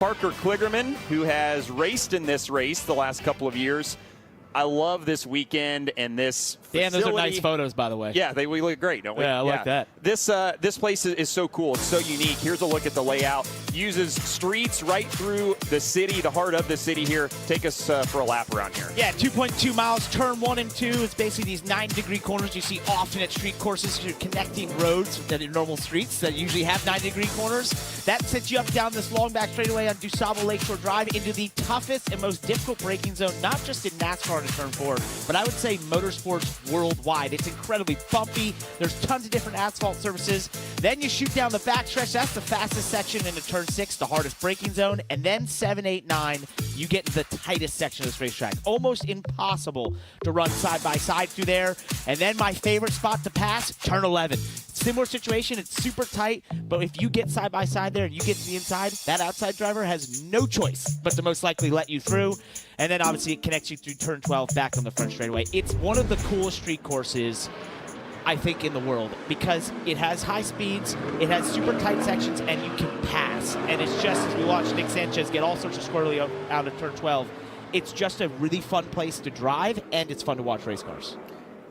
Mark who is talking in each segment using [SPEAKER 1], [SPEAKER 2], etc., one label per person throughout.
[SPEAKER 1] Parker Kligerman, who has raced in this race the last couple of years. I love this weekend and this facility.
[SPEAKER 2] Dan, those are nice photos, by the way.
[SPEAKER 1] Yeah, we look great, don't we?
[SPEAKER 2] Yeah, I like that.
[SPEAKER 1] This place is so cool. It's so unique. Here's a look at the layout. Uses streets right through the city, the heart of the city here. Take us for a lap around here.
[SPEAKER 2] Yeah, 2.2 miles, turn 1 and 2. It's basically these 90-degree corners you see often at street courses. You're connecting roads that are normal streets that usually have 90-degree corners. That sets you up down this long back straightaway on DuSable Lakeshore Drive into the toughest and most difficult braking zone, not just in NASCAR to turn 4, but I would say motorsports worldwide. It's incredibly bumpy. There's tons of different asphalt surfaces. Then you shoot down the backstretch. That's the fastest section into turn 6, the hardest braking zone. And then 7, 8, 9, you get into the tightest section of this racetrack. Almost impossible to run side by side through there. And then my favorite spot to pass, turn 11. Similar situation, it's super tight, but if you get side by side there and you get to the inside, that outside driver has no choice but to most likely let you through. And then obviously it connects you through turn 12 back on the front straightaway. It's one of the coolest street courses, I think, in the world because it has high speeds, it has super tight sections, and you can pass. And it's just, as we watched Nick Sanchez get all sorts of squirrely out of turn 12, it's just a really fun place to drive, and it's fun to watch race cars.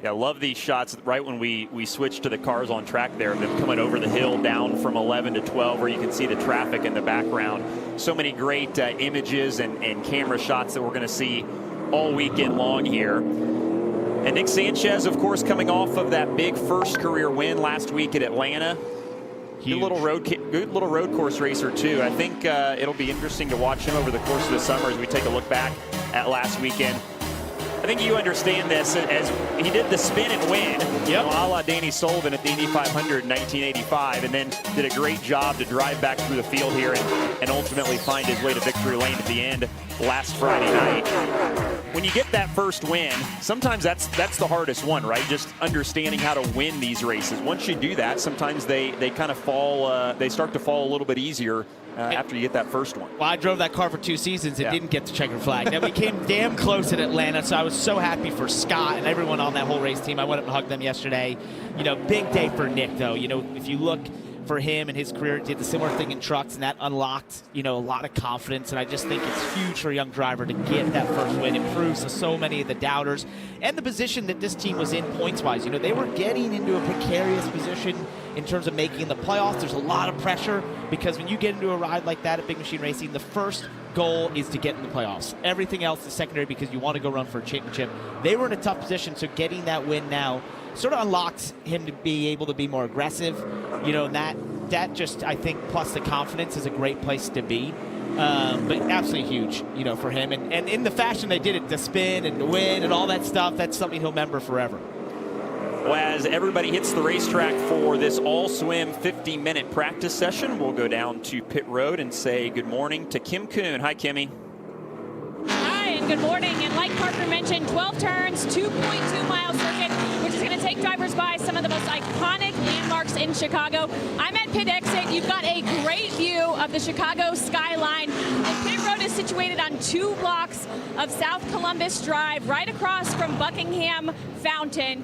[SPEAKER 1] Yeah, I love these shots right when we switch to the cars on track there, them coming over the hill down from 11 to 12 where you can see the traffic in the background. So many great images and camera shots that we're going to see all weekend long here. And Nick Sanchez, of course, coming off of that big first career win last week at Atlanta. Good little road course racer, too. I think it'll be interesting to watch him over the course of the summer as we take a look back at last weekend. I think you understand this as he did the spin and win, you know, a la Danny Sullivan at the Indy 500 in 1985, and then did a great job to drive back through the field here and ultimately find his way to victory lane at the end last Friday night. When you get that first win, sometimes that's the hardest one, right? Just understanding how to win these races. Once you do that, sometimes they kind of fall, they start to fall a little bit easier after you get that first one.
[SPEAKER 2] Well, I drove that car for 2 seasons and didn't get the checkered flag. Now, we came damn close at Atlanta, so I was so happy for Scott and everyone on that whole race team. I went up and hugged them yesterday. You know, big day for Nick, though. You know, if you look for him and his career, did the similar thing in trucks, and that unlocked, you know, a lot of confidence. And I just think it's huge for a young driver to get that first win. It proves to so many of the doubters and the position that this team was in points-wise. You know, they were getting into a precarious position in terms of making the playoffs. There's a lot of pressure because when you get into a ride like that at Big Machine Racing, the first goal is to get in the playoffs. Everything else is secondary because you want to go run for a championship. They were in a tough position, so getting that win now sort of unlocks him to be able to be more aggressive. You know, that just, I think, plus the confidence is a great place to be. But absolutely huge, you know, for him. And in the fashion they did it, the spin and the win and all that stuff, that's something he'll remember forever.
[SPEAKER 1] Well, as everybody hits the racetrack for this all-swim 50-minute practice session, we'll go down to pit road and say good morning to Kim Kuhn. Hi, Kimmy.
[SPEAKER 3] Hi, and good morning. And like Parker mentioned, 12 turns, 2.2-mile circuit, which is going to take drivers by some of the most iconic landmarks in Chicago. I'm at pit exit. You've got a great view of the Chicago skyline. And pit road is situated on 2 blocks of South Columbus Drive, right across from Buckingham Fountain.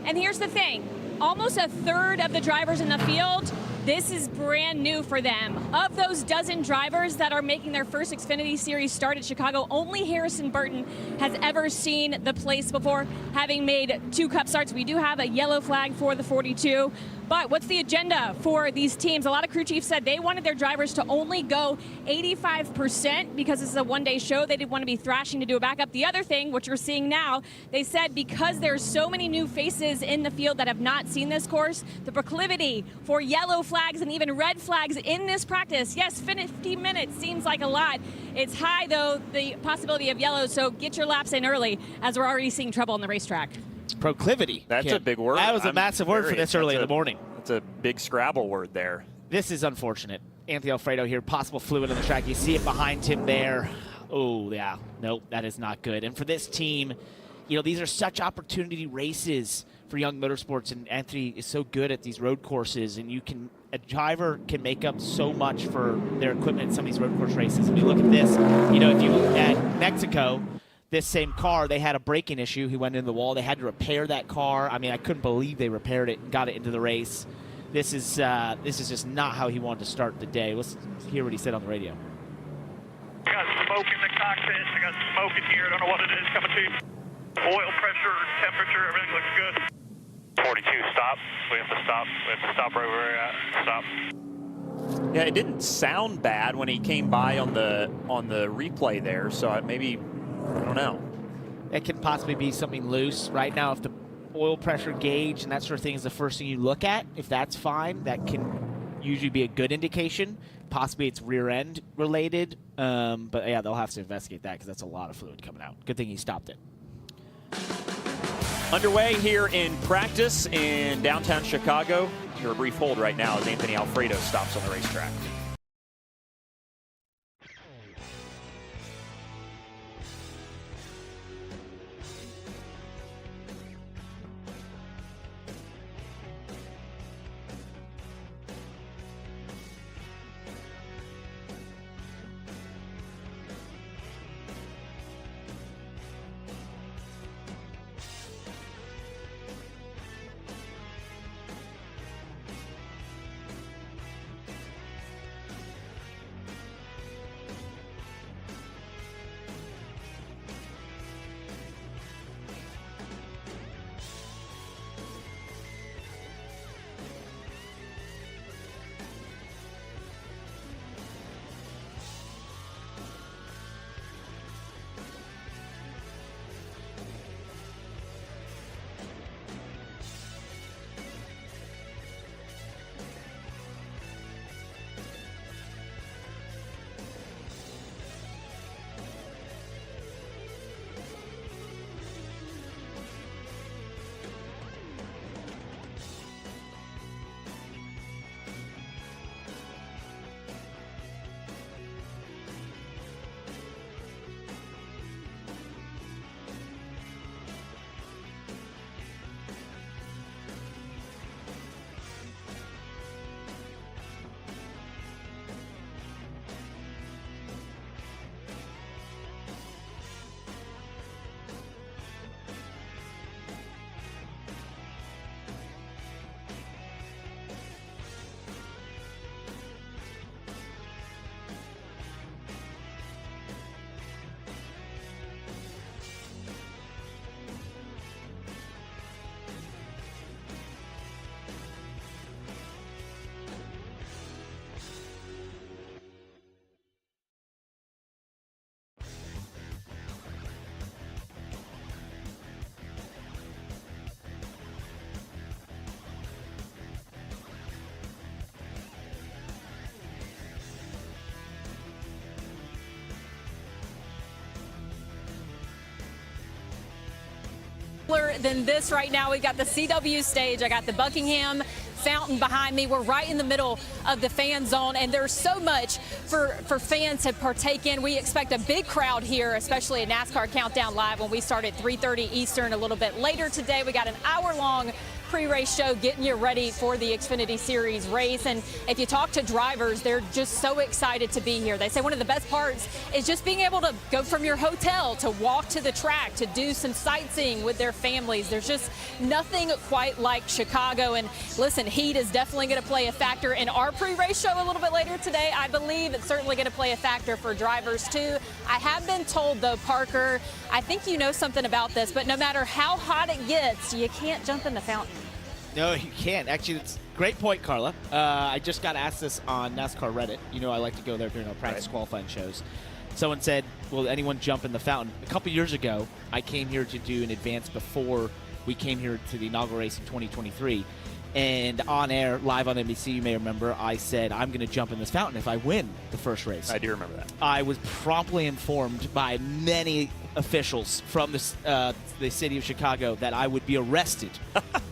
[SPEAKER 3] And here's the thing, almost a third of the drivers in the field, this is brand new for them. Of those dozen drivers that are making their first Xfinity Series start at Chicago, only Harrison Burton has ever seen the place before, having made 2 Cup starts. We do have a yellow flag for the 42. But what's the agenda for these teams? A lot of crew chiefs said they wanted their drivers to only go 85% because this is a one-day show. They didn't want to be thrashing to do a backup. The other thing, which you're seeing now, they said because there's so many new faces in the field that have not seen this course, the proclivity for yellow flags and even red flags in this practice, yes, 50 minutes seems like a lot. It's high, though, the possibility of yellow, so get your laps in early as we're already seeing trouble on the racetrack.
[SPEAKER 2] Proclivity.
[SPEAKER 1] That's a big word.
[SPEAKER 2] That was a massive word for this early in the morning.
[SPEAKER 1] That's a big Scrabble word there.
[SPEAKER 2] This is unfortunate. Anthony Alfredo here, possible fluid on the track. You see it behind him there. Oh, yeah. Nope, that is not good. And for this team, you know, these are such opportunity races for young motorsports, and Anthony is so good at these road courses, and a driver can make up so much for their equipment in some of these road course races. When you look at this, you know, if you look at Mexico, this same car, they had a braking issue. He went into the wall. They had to repair that car. I mean, I couldn't believe they repaired it and got it into the race. This is just not how he wanted to start the day. Let's hear what he said on the radio.
[SPEAKER 4] got smoke in the cockpit. I got smoke in here. I don't know what it is coming to you. Oil pressure, temperature, everything looks good. 42, stop. We have to stop. We have to stop right where we're at. Stop.
[SPEAKER 1] Yeah, it didn't sound bad when he came by on the replay there, so maybe, I don't know.
[SPEAKER 2] That could possibly be something loose. Right now, if the oil pressure gauge and that sort of thing is the first thing you look at, if that's fine, that can usually be a good indication. Possibly it's rear end related, but yeah, they'll have to investigate that because that's a lot of fluid coming out. Good thing he stopped it.
[SPEAKER 1] Underway here in practice in downtown Chicago. For a brief hold right now as Anthony Alfredo stops on the racetrack.
[SPEAKER 3] Than this right now. We've got the CW stage. I got the Buckingham fountain behind me. We're right in the middle of the fan zone, and there's so much for fans to partake in. We expect a big crowd here, especially at NASCAR Countdown Live when we start at 3:30 Eastern a little bit later today. We got an hour-long pre-race show getting you ready for the Xfinity Series race. And if you talk to drivers, they're just so excited to be here. They say one of the best parts is just being able to go from your hotel to walk to the track, to do some sightseeing with their families. There's just nothing quite like Chicago. And listen, heat is definitely going to play a factor in our pre-race show a little bit later today. I believe it's certainly going to play a factor for drivers too. I have been told though, Parker, I think you know something about this, but no matter how hot it gets, you can't jump in the fountain.
[SPEAKER 2] No, you can't. Actually, it's a great point, Carla. I just got asked this on NASCAR Reddit. You know I like to go there during our practice qualifying shows. Someone said, will anyone jump in the fountain? A couple years ago, I came here to do an advance before we came here to the inaugural race in 2023. And on air, live on NBC, you may remember, I said, I'm going to jump in this fountain if I win the first race.
[SPEAKER 1] I do remember that.
[SPEAKER 2] I was promptly informed by many officials from the city of Chicago that I would be arrested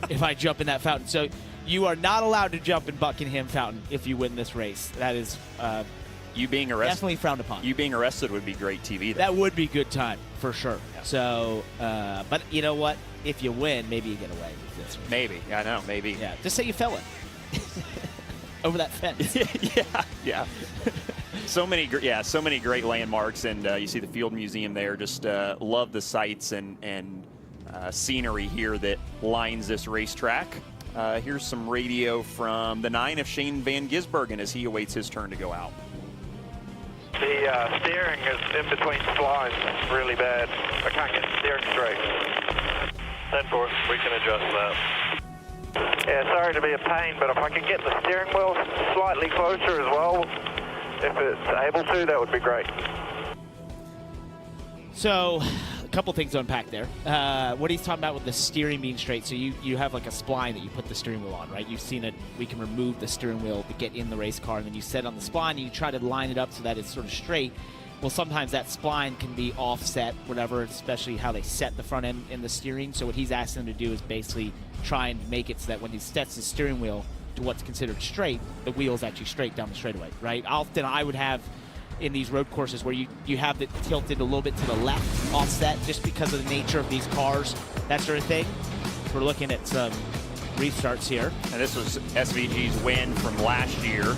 [SPEAKER 2] if I jump in that fountain. So you are not allowed to jump in Buckingham Fountain if you win this race. That is
[SPEAKER 1] you being arrested,
[SPEAKER 2] definitely frowned upon.
[SPEAKER 1] You being arrested would be great TV, though.
[SPEAKER 2] That would be good time, for sure.
[SPEAKER 1] Yeah.
[SPEAKER 2] So, but you know what? If you win, maybe you get away with this one.
[SPEAKER 1] Maybe. I know, maybe.
[SPEAKER 2] Yeah, just say you fell in. Over that fence.
[SPEAKER 1] yeah. So many great landmarks, and you see the Field Museum there. Just love the sights and scenery here that lines this racetrack. Here's some radio from the 9 of Shane Van Gisbergen as he awaits his turn to go out.
[SPEAKER 4] The steering is in between slides really bad. I can't get the steering straight. 10-4, we can adjust that. Yeah, sorry to be a pain, but if I could get the steering wheel slightly closer as well, if it's able to, that would be great.
[SPEAKER 2] So, a couple things to unpack there. What he's talking about with the steering being straight, so you have like a spline that you put the steering wheel on, right? You've seen it. We can remove the steering wheel to get in the race car, and then you set it on the spline, and you try to line it up so that it's sort of straight. Well, sometimes that spline can be offset, whatever, especially how they set the front end in the steering. So what he's asking them to do is basically try and make it so that when he sets the steering wheel to what's considered straight, the wheel is actually straight down the straightaway, right? Often I would have in these road courses where you have it tilted a little bit to the left, offset, just because of the nature of these cars, that sort of thing. We're looking at some restarts here.
[SPEAKER 1] And this was SVG's win from last year.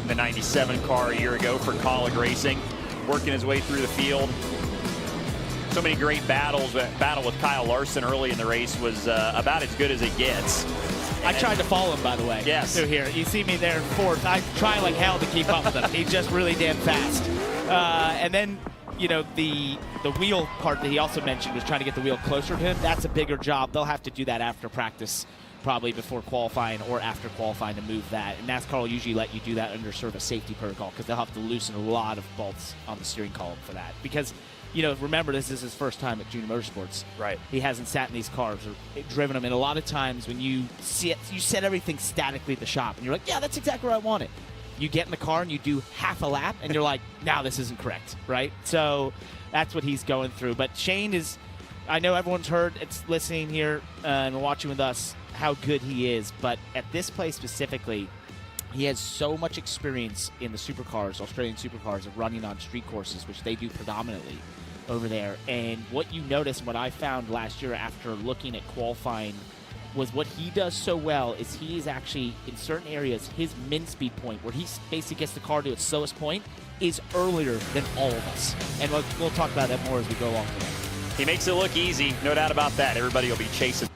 [SPEAKER 1] The 97 car a year ago for Colleague Racing, working his way through the field. So many great battles. Battle with Kyle Larson early in the race was about as good as it gets.
[SPEAKER 2] I tried to follow him, by the way.
[SPEAKER 1] Yes.
[SPEAKER 2] Through here. You see me there in fourth. I try like hell to keep up with him. He's just really damn fast. And then, you know, the wheel part that he also mentioned was trying to get the wheel closer to him. That's a bigger job. They'll have to do that after practice, probably before qualifying or after qualifying, to move that. And NASCAR will usually let you do that under sort of a safety protocol because they'll have to loosen a lot of bolts on the steering column for that. Because, you know, remember, this is his first time at Junior Motorsports.
[SPEAKER 1] Right.
[SPEAKER 2] He hasn't sat in these cars or driven them. And a lot of times when you see it, you set everything statically at the shop. And you're like, yeah, that's exactly what I wanted. You get in the car and you do half a lap and you're like, now this isn't correct, right? So that's what he's going through. But Shane is, I know everyone's heard, it's listening here and watching with us, how good he is, but at this place specifically, he has so much experience in the supercars, Australian supercars, of running on street courses, which they do predominantly over there. And what you notice, what I found last year after looking at qualifying, was what he does so well is he is actually, in certain areas, his min speed point, where he basically gets the car to its slowest point, is earlier than all of us. And we'll talk about that more as we go along today.
[SPEAKER 1] He makes it look easy, no doubt about that. Everybody will be chasing.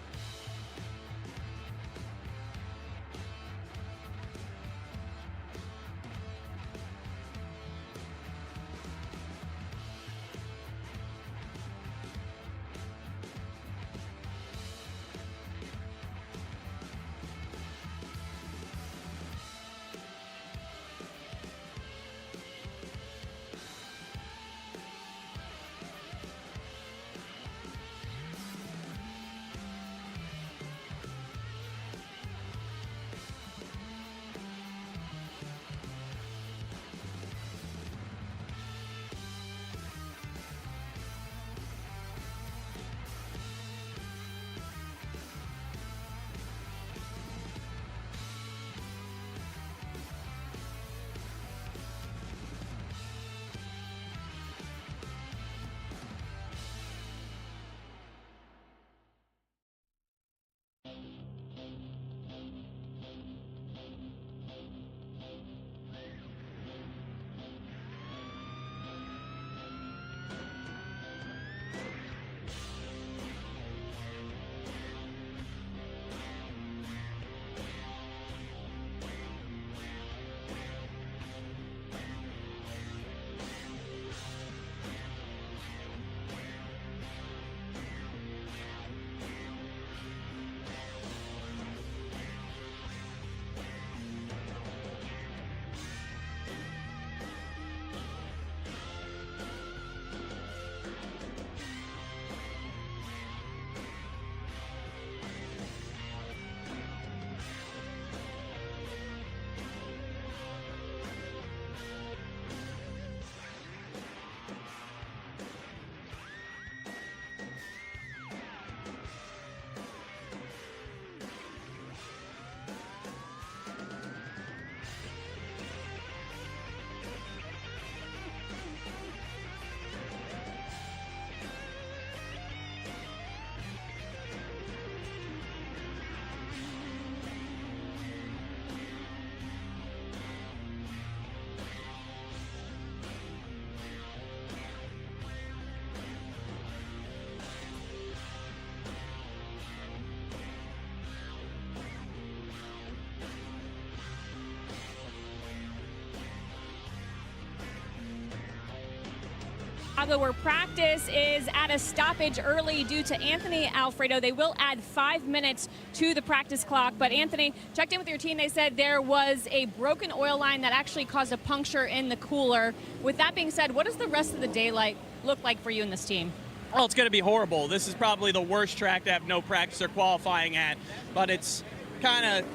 [SPEAKER 3] Chicago, where practice is at a stoppage early due to Anthony Alfredo. They will add 5 minutes to the practice clock. But Anthony, checked in with your team. They said there was a broken oil line that actually caused a puncture in the cooler. With that being said, what does the rest of the day look like for you and this team?
[SPEAKER 5] Oh, it's going to be horrible. This is probably the worst track to have no practice or qualifying at. But it's kind of,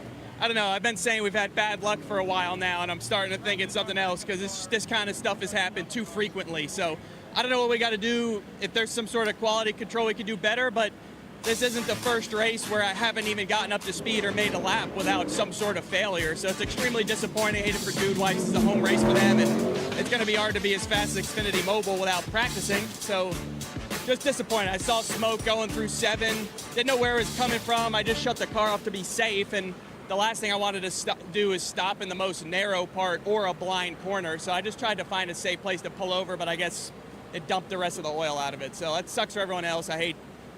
[SPEAKER 5] I don't know, I've been saying we've had bad luck for a while now, and I'm starting to think it's something else because this kind of stuff has happened too frequently. So I don't know what we got to do, if there's some sort of quality control we could do better, but this isn't the first race where I haven't even gotten up to speed or made a lap without some sort of failure. So it's extremely disappointing. I hate it for Dude White. This is a home race for them, and it's going to be hard to be as fast as Xfinity Mobile without practicing. So just disappointed. I saw smoke going through 7. Didn't know where it was coming from. I just shut the car off to be safe, and the last thing I wanted to do is stop in the most narrow part or a blind corner. So I just tried to find a safe place to pull over, but I guess it dumped the rest of the oil out of it. So that sucks for everyone else. I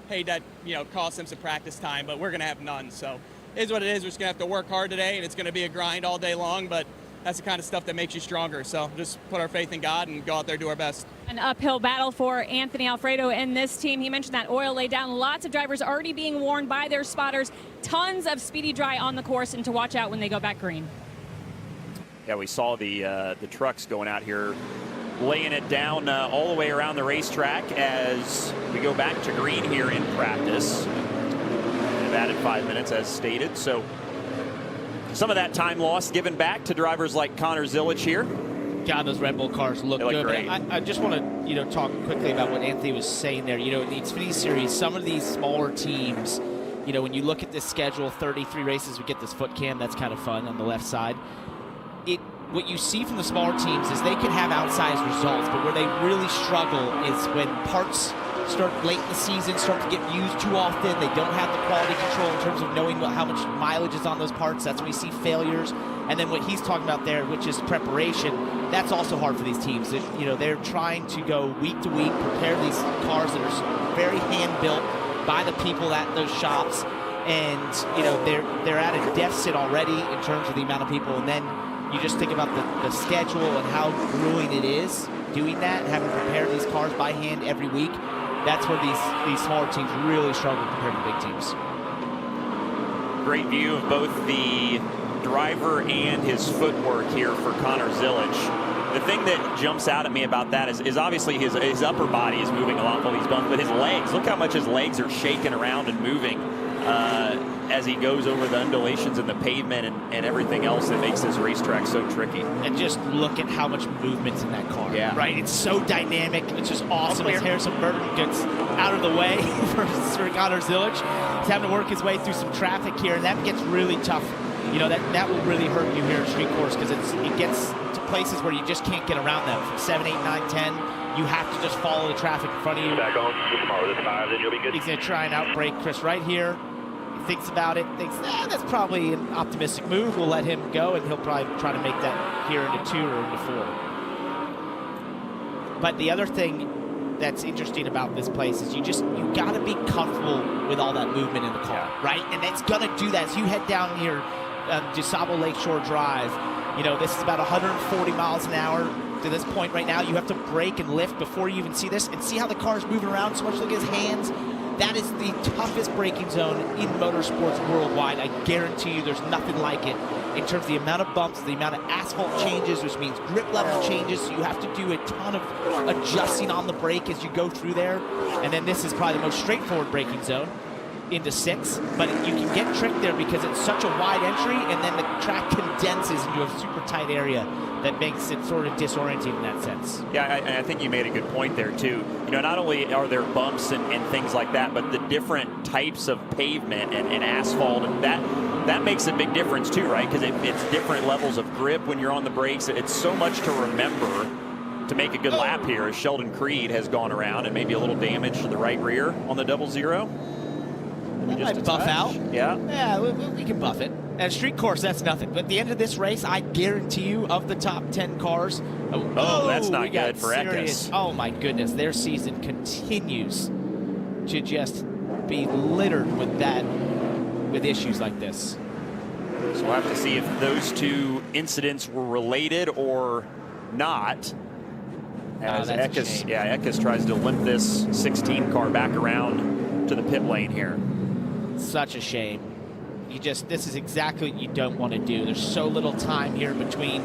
[SPEAKER 5] hate that, you know, cost them some practice time, but we're going to have none. So it is what it is. We're just going to have to work hard today, and it's going to be a grind all day long, but that's the kind of stuff that makes you stronger. So just put our faith in God and go out there and do our best.
[SPEAKER 3] An uphill battle for Anthony Alfredo and this team. He mentioned that oil laid down. Lots of drivers already being warned by their spotters. Tons of speedy dry on the course, and to watch out when they go back green.
[SPEAKER 1] Yeah, we saw the trucks going out here, laying it down all the way around the racetrack as we go back to green here in practice. They've added 5 minutes as stated, so some of that time lost given back to drivers like Connor Zilic here.
[SPEAKER 2] God, those Red Bull cars look good.
[SPEAKER 1] Great.
[SPEAKER 2] I just want to, talk quickly about what Anthony was saying there. In the Xfinity Series, some of these smaller teams, when you look at this schedule, 33 races, we get this foot cam. That's kind of fun on the left side. What you see from the smaller teams is they can have outsized results, but where they really struggle is when parts start late in the season, start to get used too often. They don't have the quality control in terms of knowing how much mileage is on those parts. That's when we see failures. And then what he's talking about there, which is preparation, that's also hard for these teams. They're trying to go week to week, prepare these cars that are very hand-built by the people at those shops. And, they're at a deficit already in terms of the amount of people. And then you just think about the schedule and how grueling it is doing that, having to prepare these cars by hand every week. That's where these smaller teams really struggle compared to big teams.
[SPEAKER 1] Great view of both the driver and his footwork here for Connor Zilic. The thing that jumps out at me about that is obviously his upper body is moving a lot while he's bumped, but his legs, look how much his legs are shaking around and moving as he goes over the undulations and the pavement and everything else that makes this racetrack so tricky.
[SPEAKER 2] And just look at how much movement's in that car.
[SPEAKER 1] Yeah.
[SPEAKER 2] Right? It's so dynamic. It's just awesome as Harrison Burton gets out of the way for Connor Zilic. He's having to work his way through some traffic here, and that gets really tough. That will really hurt you here at street course because it gets to places where you just can't get around them. From 7, 8, 9, 10, you have to just follow the traffic in front of you.
[SPEAKER 4] Back on tomorrow, this 5, then you'll be good.
[SPEAKER 2] He's going to try and outbrake Chris right here. Thinks about it, thinks, that's probably an optimistic move. We'll let him go, and he'll probably try to make that here into 2 or into 4. But the other thing that's interesting about this place is you got to be comfortable with all that movement in the car, right? And it's going to do that. As you head down here, DuSable Lakeshore Drive, this is about 140 miles an hour. To this point right now, you have to brake and lift before you even see this, and see how the car's moving around so much. Look at his hands. That is the toughest braking zone in motorsports worldwide. I guarantee you there's nothing like it in terms of the amount of bumps, the amount of asphalt changes, which means grip level changes. So you have to do a ton of adjusting on the brake as you go through there. And then this is probably the most straightforward braking zone into 6. But you can get tricked there because it's such a wide entry, and then the track condenses into a super tight area that makes it sort of disorienting in that sense.
[SPEAKER 1] Yeah, I think you made a good point there too. Not only are there bumps and things like that, but the different types of pavement and asphalt, and that makes a big difference too, right? Because it's different levels of grip when you're on the brakes. It's so much to remember to make a good lap here, as Sheldon Creed has gone around, and maybe a little damage to the right rear on the 0-0.
[SPEAKER 2] That might buff out.
[SPEAKER 1] Yeah,
[SPEAKER 2] we can buff it. At street course, that's nothing. But at the end of this race, I guarantee you, of the top 10 cars,
[SPEAKER 1] that's not good for Eckes.
[SPEAKER 2] Oh my goodness, their season continues to just be littered with issues like this.
[SPEAKER 1] So we'll have to see if those two incidents were related or not. As
[SPEAKER 2] that's a shame.
[SPEAKER 1] Eckes tries to limp this 16 car back around to the pit lane here.
[SPEAKER 2] Such a shame. This is exactly what you don't want to do. There's so little time here between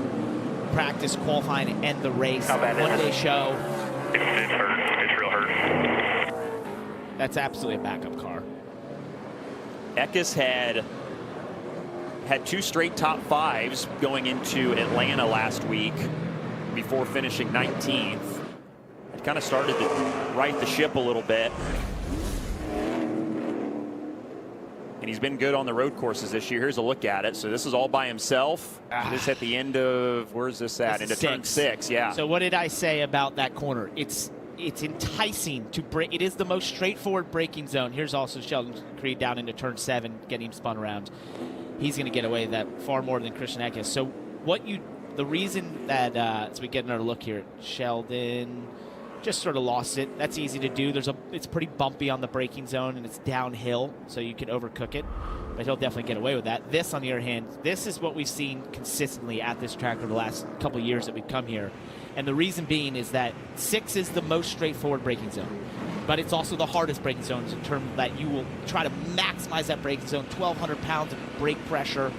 [SPEAKER 2] practice, qualifying, and the race.
[SPEAKER 1] How bad is it?
[SPEAKER 2] One-day show.
[SPEAKER 4] It's hurt. It's real hurt.
[SPEAKER 2] That's absolutely a backup car.
[SPEAKER 1] Eckes had 2 straight top 5s going into Atlanta last week before finishing 19th. It kind of started to right the ship a little bit. And he's been good on the road courses this year. Here's a look at it. So this is all by himself. This at the end of, where's this at? Into turn 6, yeah.
[SPEAKER 2] So what did I say about that corner? It's enticing to brake. It is the most straightforward braking zone. Here's also Sheldon Creed down into turn 7, getting him spun around. He's going to get away with that far more than Christian Eckes. So the reason that, as we get another look here, Sheldon just sort of lost it. That's easy to do. It's pretty bumpy on the braking zone, and it's downhill, so you can overcook it. But he'll definitely get away with that. This, on the other hand, this is what we've seen consistently at this track over the last couple of years that we've come here. And the reason being is that 6 is the most straightforward braking zone. But it's also the hardest braking zone in terms of that you will try to maximize that braking zone, 1,200 pounds of brake pressure.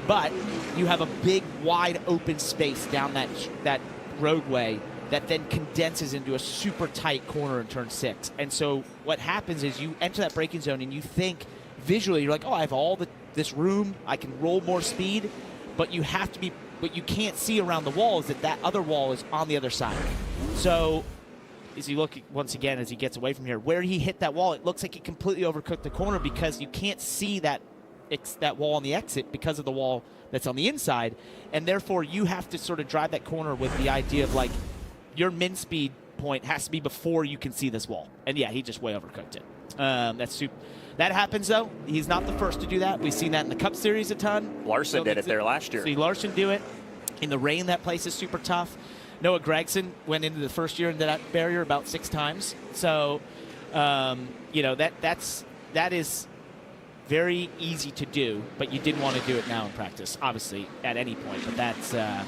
[SPEAKER 2] But you have a big, wide open space down that roadway that then condenses into a super tight corner in turn 6. And so what happens is you enter that braking zone and you think visually, you're like, oh, I have all this room, I can roll more speed, but you have to be, what you can't see around the wall is that other wall is on the other side. So as you look, once again, as he gets away from here, where he hit that wall, it looks like he completely overcooked the corner because you can't see that wall on the exit because of the wall that's on the inside. And therefore, you have to sort of drive that corner with the idea of like, your min speed point has to be before you can see this wall. And yeah, he just way overcooked it. That happens, though. He's not the first to do that. We've seen that in the Cup Series a ton.
[SPEAKER 1] Larson did it there last year.
[SPEAKER 2] See Larson do it. In the rain, that place is super tough. Noah Gragson went into the first year into that barrier about 6 times. So, that is very easy to do, but you didn't want to do it now in practice, obviously, at any point. But that's a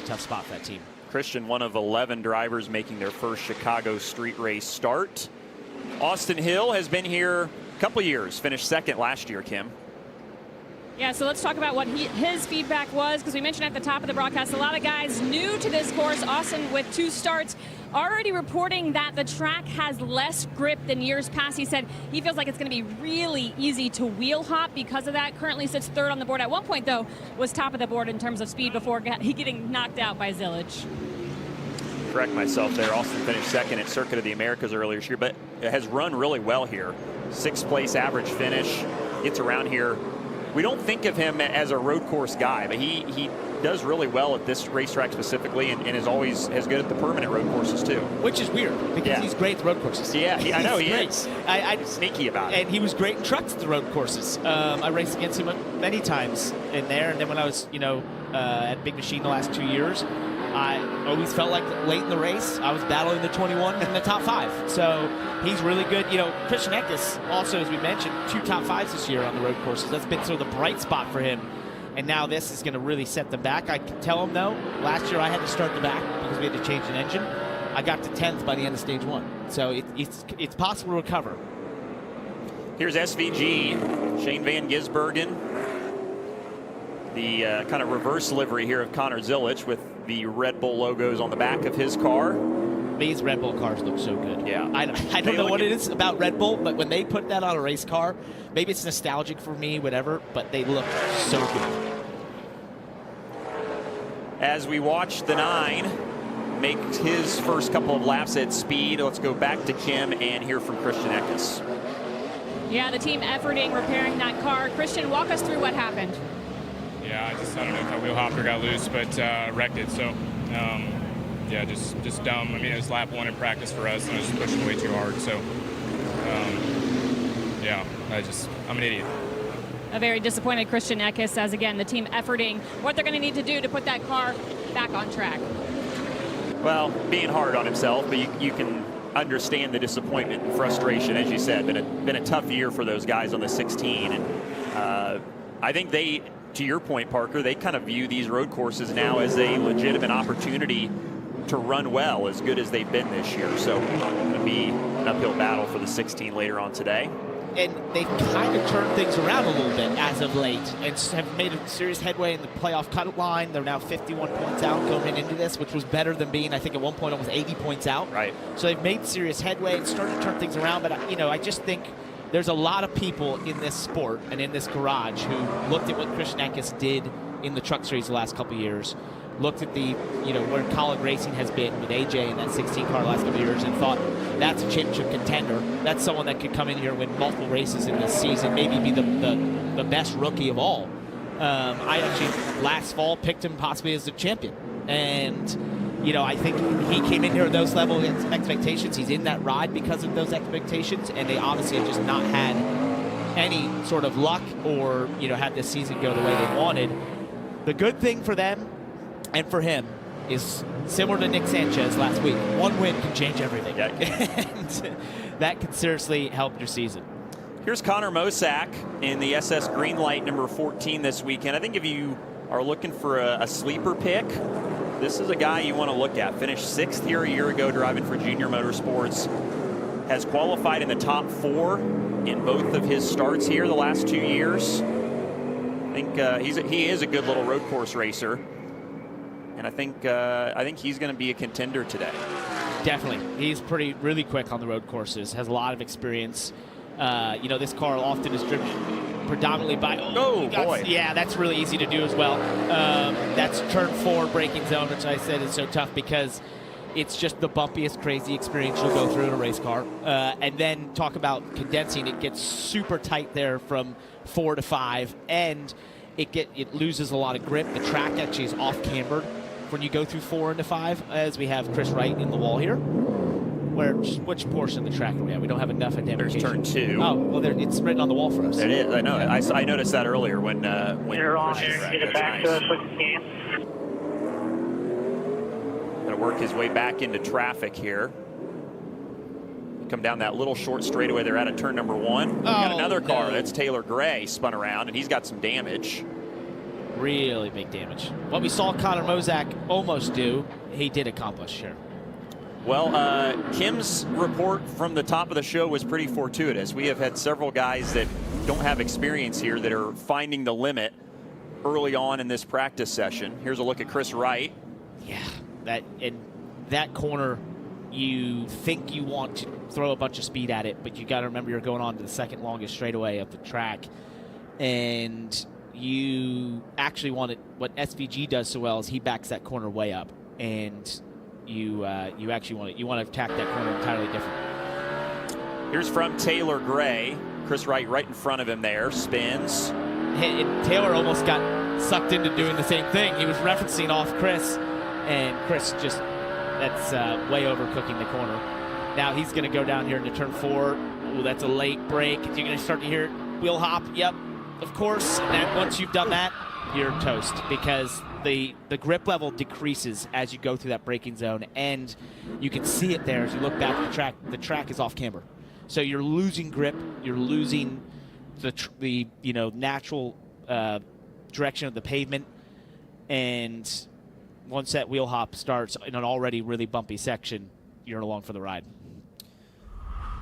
[SPEAKER 2] tough spot for that team.
[SPEAKER 1] Christian, one of 11 drivers making their first Chicago street race start. Austin Hill has been here a couple years, finished 2nd last year, Kim.
[SPEAKER 3] Yeah, so let's talk about what his feedback was, because we mentioned at the top of the broadcast, a lot of guys new to this course. Austin with 2 starts, already reporting that the track has less grip than years past. He said he feels like it's going to be really easy to wheel hop because of that. Currently sits 3rd on the board. At one point, though, was top of the board in terms of speed before he getting knocked out by Zillage.
[SPEAKER 1] Correct myself there. Austin finished 2nd at Circuit of the Americas earlier this year, but has run really well here. 6th place average finish. Gets around here. We don't think of him as a road course guy, but he does really well at this racetrack specifically, and is always as good at the permanent road courses too.
[SPEAKER 2] Which is weird because he's great at the road courses.
[SPEAKER 1] Yeah, I know he
[SPEAKER 2] great.
[SPEAKER 1] is.
[SPEAKER 2] I
[SPEAKER 1] sneaky about it.
[SPEAKER 2] And he was great in trucks at the road courses. I raced against him many times in there, and then when I was, at Big Machine the last 2 years, I always felt like late in the race, I was battling the 21 in the top 5. So he's really good. Christian Eckes also, as we mentioned, 2 top 5s this year on the road courses. That's been sort of the bright spot for him. And now this is going to really set them back. I can tell him, though, last year I had to start the back because we had to change an engine. I got to 10th by the end of stage 1. So it's possible to recover.
[SPEAKER 1] Here's SVG, Shane Van Gisbergen. The kind of reverse livery here of Connor Zillage with the Red Bull logos on the back of his car.
[SPEAKER 2] These Red Bull cars look so good.
[SPEAKER 1] Yeah.
[SPEAKER 2] I don't know what it is about Red Bull, but when they put that on a race car, maybe it's nostalgic for me, whatever, but they look so good.
[SPEAKER 1] As we watch the 9 make his first couple of laps at speed, let's go back to Kim and hear from Christian Eckes.
[SPEAKER 3] Yeah, the team efforting, repairing that car. Christian, walk us through what happened.
[SPEAKER 6] Yeah, I don't know if that wheel hopper got loose, but wrecked it. So, yeah, just dumb. I mean, it was lap 1 in practice for us, and I was just pushing way too hard. So, yeah, I'm an idiot.
[SPEAKER 3] A very disappointed Christian Eckes as, again, the team efforting what they're going to need to do to put that car back on track.
[SPEAKER 1] Well, being hard on himself, but you can understand the disappointment and frustration. As you said, been a tough year for those guys on the 16. And I think they, to your point, Parker, they kind of view these road courses now as a legitimate opportunity to run well as good as they've been this year. So going to be an uphill battle for the 16 later on today.
[SPEAKER 2] And they've kind of turned things around a little bit as of late and have made a serious headway in the playoff cut line. They're now 51 points out going into this, which was better than being, I think, at one point almost 80 points out.
[SPEAKER 1] Right.
[SPEAKER 2] So they've made serious headway and started to turn things around. But, I just think there's a lot of people in this sport and in this garage who looked at what Christian Eckes did in the truck series the last couple of years, looked at the, where college racing has been with AJ in that 16 car the last couple of years and thought that's a championship contender. That's someone that could come in here and win multiple races in this season, maybe be the best rookie of all. I actually last fall picked him possibly as the champion. And, I think he came in here with those level of expectations. He's in that ride because of those expectations, and they obviously have just not had any sort of luck or, had this season go the way they wanted. The good thing for them and for him is similar to Nick Sanchez last week. One win can change everything.
[SPEAKER 1] Yeah.
[SPEAKER 2] And that can seriously help your season.
[SPEAKER 1] Here's Connor Mosack in the SS Greenlight number 14 this weekend. I think if you are looking for a sleeper pick, this is a guy you want to look at. Finished 6th here a year ago driving for Junior Motorsports. Has qualified in the top 4 in both of his starts here the last 2 years. I think he is a good little road course racer, and I think he's going to be a contender today.
[SPEAKER 2] Definitely, he's really quick on the road courses. Has a lot of experience. This car often is driven predominantly by.
[SPEAKER 1] Oh boy!
[SPEAKER 2] Yeah, that's really easy to do as well. That's turn 4 braking zone, which I said is so tough because it's just the bumpiest, crazy experience you'll go through in a race car. And then talk about condensing. It gets super tight there from 4 to 5, and it loses a lot of grip. The track actually is off cambered when you go through 4 into 5, as we have Chris Wright in the wall here. Which portion of the track are we at? We don't have enough identification.
[SPEAKER 1] There's turn 2.
[SPEAKER 2] Oh, well, it's written on the wall for us.
[SPEAKER 1] It is. I know. I noticed that earlier when
[SPEAKER 4] You're on here. Get it back to us when you can.
[SPEAKER 1] Going to work his way back into traffic here. Come down that little short straightaway. They're out of turn number 1. Got another car.
[SPEAKER 2] No.
[SPEAKER 1] That's Taylor Gray spun around, and he's got some damage.
[SPEAKER 2] Really big damage. What we saw Connor Mosack almost do, he did accomplish here.
[SPEAKER 1] Well, Kim's report from the top of the show was pretty fortuitous. We have had several guys that don't have experience here that are finding the limit early on in this practice session. Here's a look at Chris Wright.
[SPEAKER 2] Yeah, that corner, you think you want to throw a bunch of speed at it, but you got to remember you're going on to the second longest straightaway of the track, and you actually want it. What SVG does so well is he backs that corner way up, and you actually want to attack that corner entirely different.
[SPEAKER 1] Here's from Taylor Gray. Chris Wright right in front of him there, spins.
[SPEAKER 2] And Taylor almost got sucked into doing the same thing. He was referencing off Chris, and Chris just, that's way overcooking the corner. Now he's going to go down here into turn 4. Ooh, that's a late break. You're going to start to hear wheel hop. Yep, of course. And then once you've done that, you're toast, because the grip level decreases as you go through that braking zone, and you can see it there as you look back at the track. The track is off camber, so you're losing grip. You're losing the natural direction of the pavement, and once that wheel hop starts in an already really bumpy section, you're along for the ride.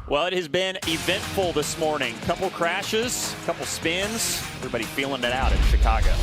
[SPEAKER 1] Well, it has been eventful this morning. Couple crashes, couple spins. Everybody feeling it out in Chicago.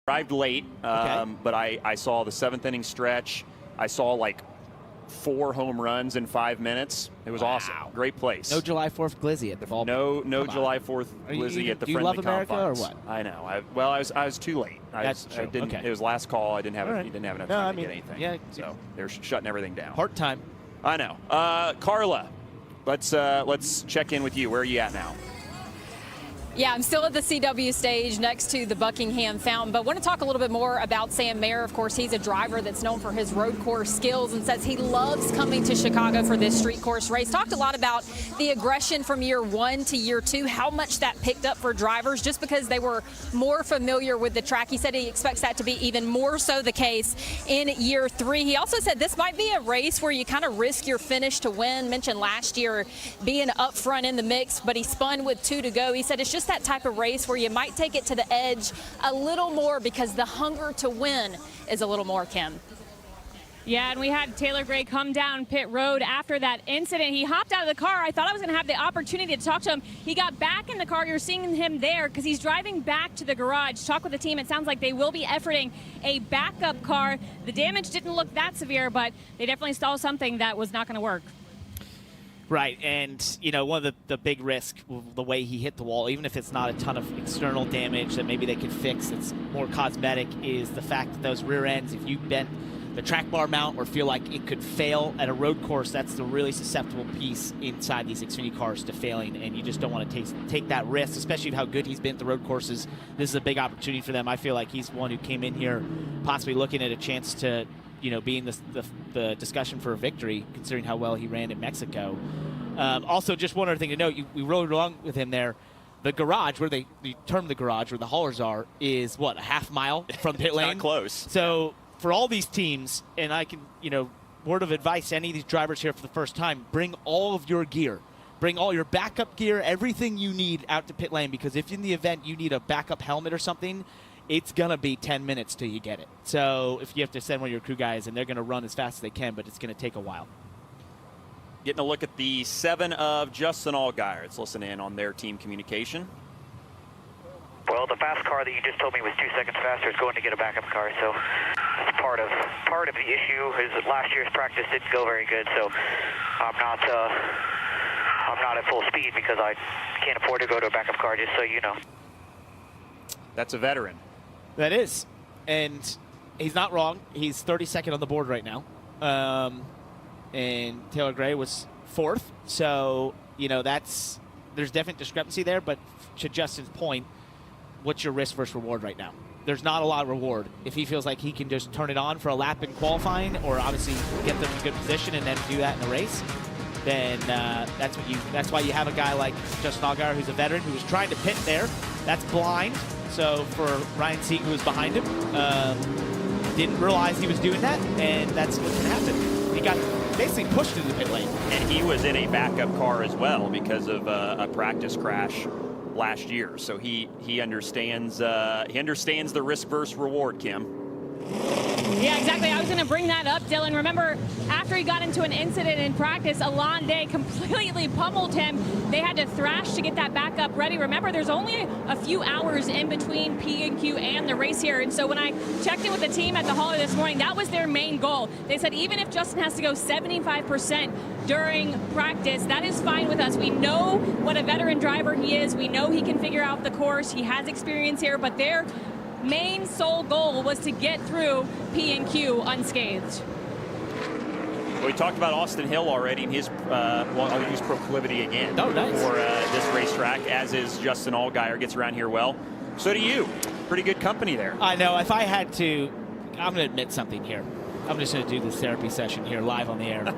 [SPEAKER 1] Arrived late, but I saw the 7th inning stretch. I saw like 4 home runs in 5 minutes. It was awesome. Great place.
[SPEAKER 2] No July 4th glizzy at the ball.
[SPEAKER 1] No July 4th glizzy at the
[SPEAKER 2] do you
[SPEAKER 1] friendly
[SPEAKER 2] love America
[SPEAKER 1] confines.
[SPEAKER 2] Or what?
[SPEAKER 1] I know. I was too late.
[SPEAKER 2] That's true.
[SPEAKER 1] It was last call. I didn't have
[SPEAKER 2] Right.
[SPEAKER 1] didn't have enough
[SPEAKER 2] No,
[SPEAKER 1] time
[SPEAKER 2] I
[SPEAKER 1] to
[SPEAKER 2] mean,
[SPEAKER 1] get anything.
[SPEAKER 2] yeah.
[SPEAKER 1] So they're shutting everything down.
[SPEAKER 2] Part time.
[SPEAKER 1] I know. Carla, let's check in with you. Where are you at now?
[SPEAKER 7] Yeah, I'm still at the CW stage next to the Buckingham Fountain, but want to talk a little bit more about Sam Mayer. Of course, he's a driver that's known for his road course skills and says he loves coming to Chicago for this street course race. Talked a lot about the aggression from year 1 to year 2, how much that picked up for drivers just because they were more familiar with the track. He said he expects that to be even more so the case in year 3. He also said this might be a race where you kind of risk your finish to win. Mentioned last year being up front in the mix, but he spun with 2 to go. He said it's just that type of race where you might take it to the edge a little more because the hunger to win is a little more, Kim.
[SPEAKER 3] Yeah, and we had Taylor Gray come down pit road after that incident. He hopped out of the car. I thought I was going to have the opportunity to talk to him. He got back in the car. You're seeing him there because he's driving back to the garage. Talk with the team. It sounds like they will be efforting a backup car. The damage didn't look that severe, but they definitely saw something that was not going to work.
[SPEAKER 2] Right, and one of the big risks, the way he hit the wall, even if it's not a ton of external damage that maybe they could fix, it's more cosmetic, is the fact that those rear ends, if you bent the track bar mount or feel like it could fail at a road course, that's the really susceptible piece inside these Xfinity cars to failing, and you just don't want to take that risk, especially how good he's been at the road courses. This is a big opportunity for them. I feel like he's one who came in here possibly looking at a chance to be in the discussion for a victory, considering how well he ran in Mexico. Also, just one other thing to note, we rode along with him there. The garage, where they term the garage, where the haulers are, is what, a half mile from pit lane?
[SPEAKER 1] Not close.
[SPEAKER 2] So for all these teams, and I can, word of advice to any of these drivers here for the first time, bring all of your gear. Bring all your backup gear, everything you need out to pit lane, because if in the event you need a backup helmet or something, it's going to be 10 minutes till you get it. So if you have to send one of your crew guys, and they're going to run as fast as they can, but it's going to take a while.
[SPEAKER 1] Getting a look at the 7 of Justin Allgaier. Let's listen in on their team communication.
[SPEAKER 4] Well, the fast car that you just told me was 2 seconds faster is going to get a backup car, so that's part of the issue is that last year's practice didn't go very good, so I'm not at full speed because I can't afford to go to a backup car, just so you know.
[SPEAKER 1] That's a veteran. That
[SPEAKER 2] is, and he's not wrong. He's 32nd on the board right now. And Taylor Gray was 4th. So, there's definite discrepancy there. But to Justin's point, what's your risk versus reward right now? There's not a lot of reward. If he feels like he can just turn it on for a lap in qualifying, or obviously get them in a good position and then do that in the race, then that's why you have a guy like Justin Allgaier, who's a veteran, who was trying to pit there. That's blind. So for Ryan Sieg, who was behind him, didn't realize he was doing that, and that's what's going to happen. He got basically pushed into the pit lane.
[SPEAKER 1] And he was in a backup car as well because of a practice crash last year. So he understands the risk versus reward, Kim.
[SPEAKER 3] Yeah, exactly. I was going to bring that up, Dylan. Remember, after he got into an incident in practice, Alon Day completely pummeled him. They had to thrash to get that backup ready. Remember, there's only a few hours in between P&Q and the race here. And so when I checked in with the team at the hauler this morning, that was their main goal. They said even if Justin has to go 75% during practice, that is fine with us. We know what a veteran driver he is. We know he can figure out the course. He has experience here, but their main sole goal was to get through P&Q unscathed.
[SPEAKER 1] We talked about Austin Hill already and his, I'll use proclivity again
[SPEAKER 2] for
[SPEAKER 1] this racetrack, as is Justin Allgaier, gets around here well. So do you. Pretty good company there.
[SPEAKER 2] I know. If I had to, I'm going to admit something here. I'm just going to do this therapy session here live on the air.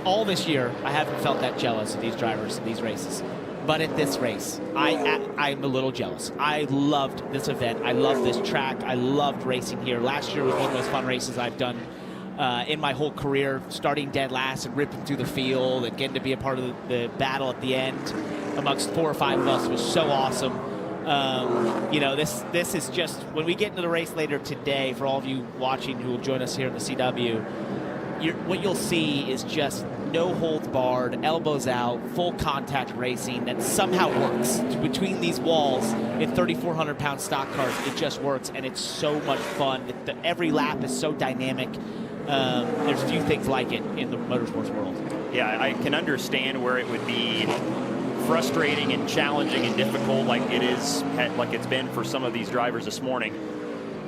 [SPEAKER 2] All this year, I haven't felt that jealous of these drivers in these races. But at this race, I'm a little jealous. I loved this event. I love this track. I loved racing here. Last year was one of the most fun races I've done in my whole career, starting dead last and ripping through the field and getting to be a part of the battle at the end amongst 4 or 5 of us was so awesome. This is just, when we get into the race later today, for all of you watching who will join us here in the CW, what you'll see is just no holds barred, elbows out, full contact racing that somehow works. Between these walls in 3,400-pound stock cars, it just works, and it's so much fun. Every lap is so dynamic. There's few things like it in the motorsports world.
[SPEAKER 1] Yeah, I can understand where it would be frustrating and challenging and difficult, like it's been for some of these drivers this morning.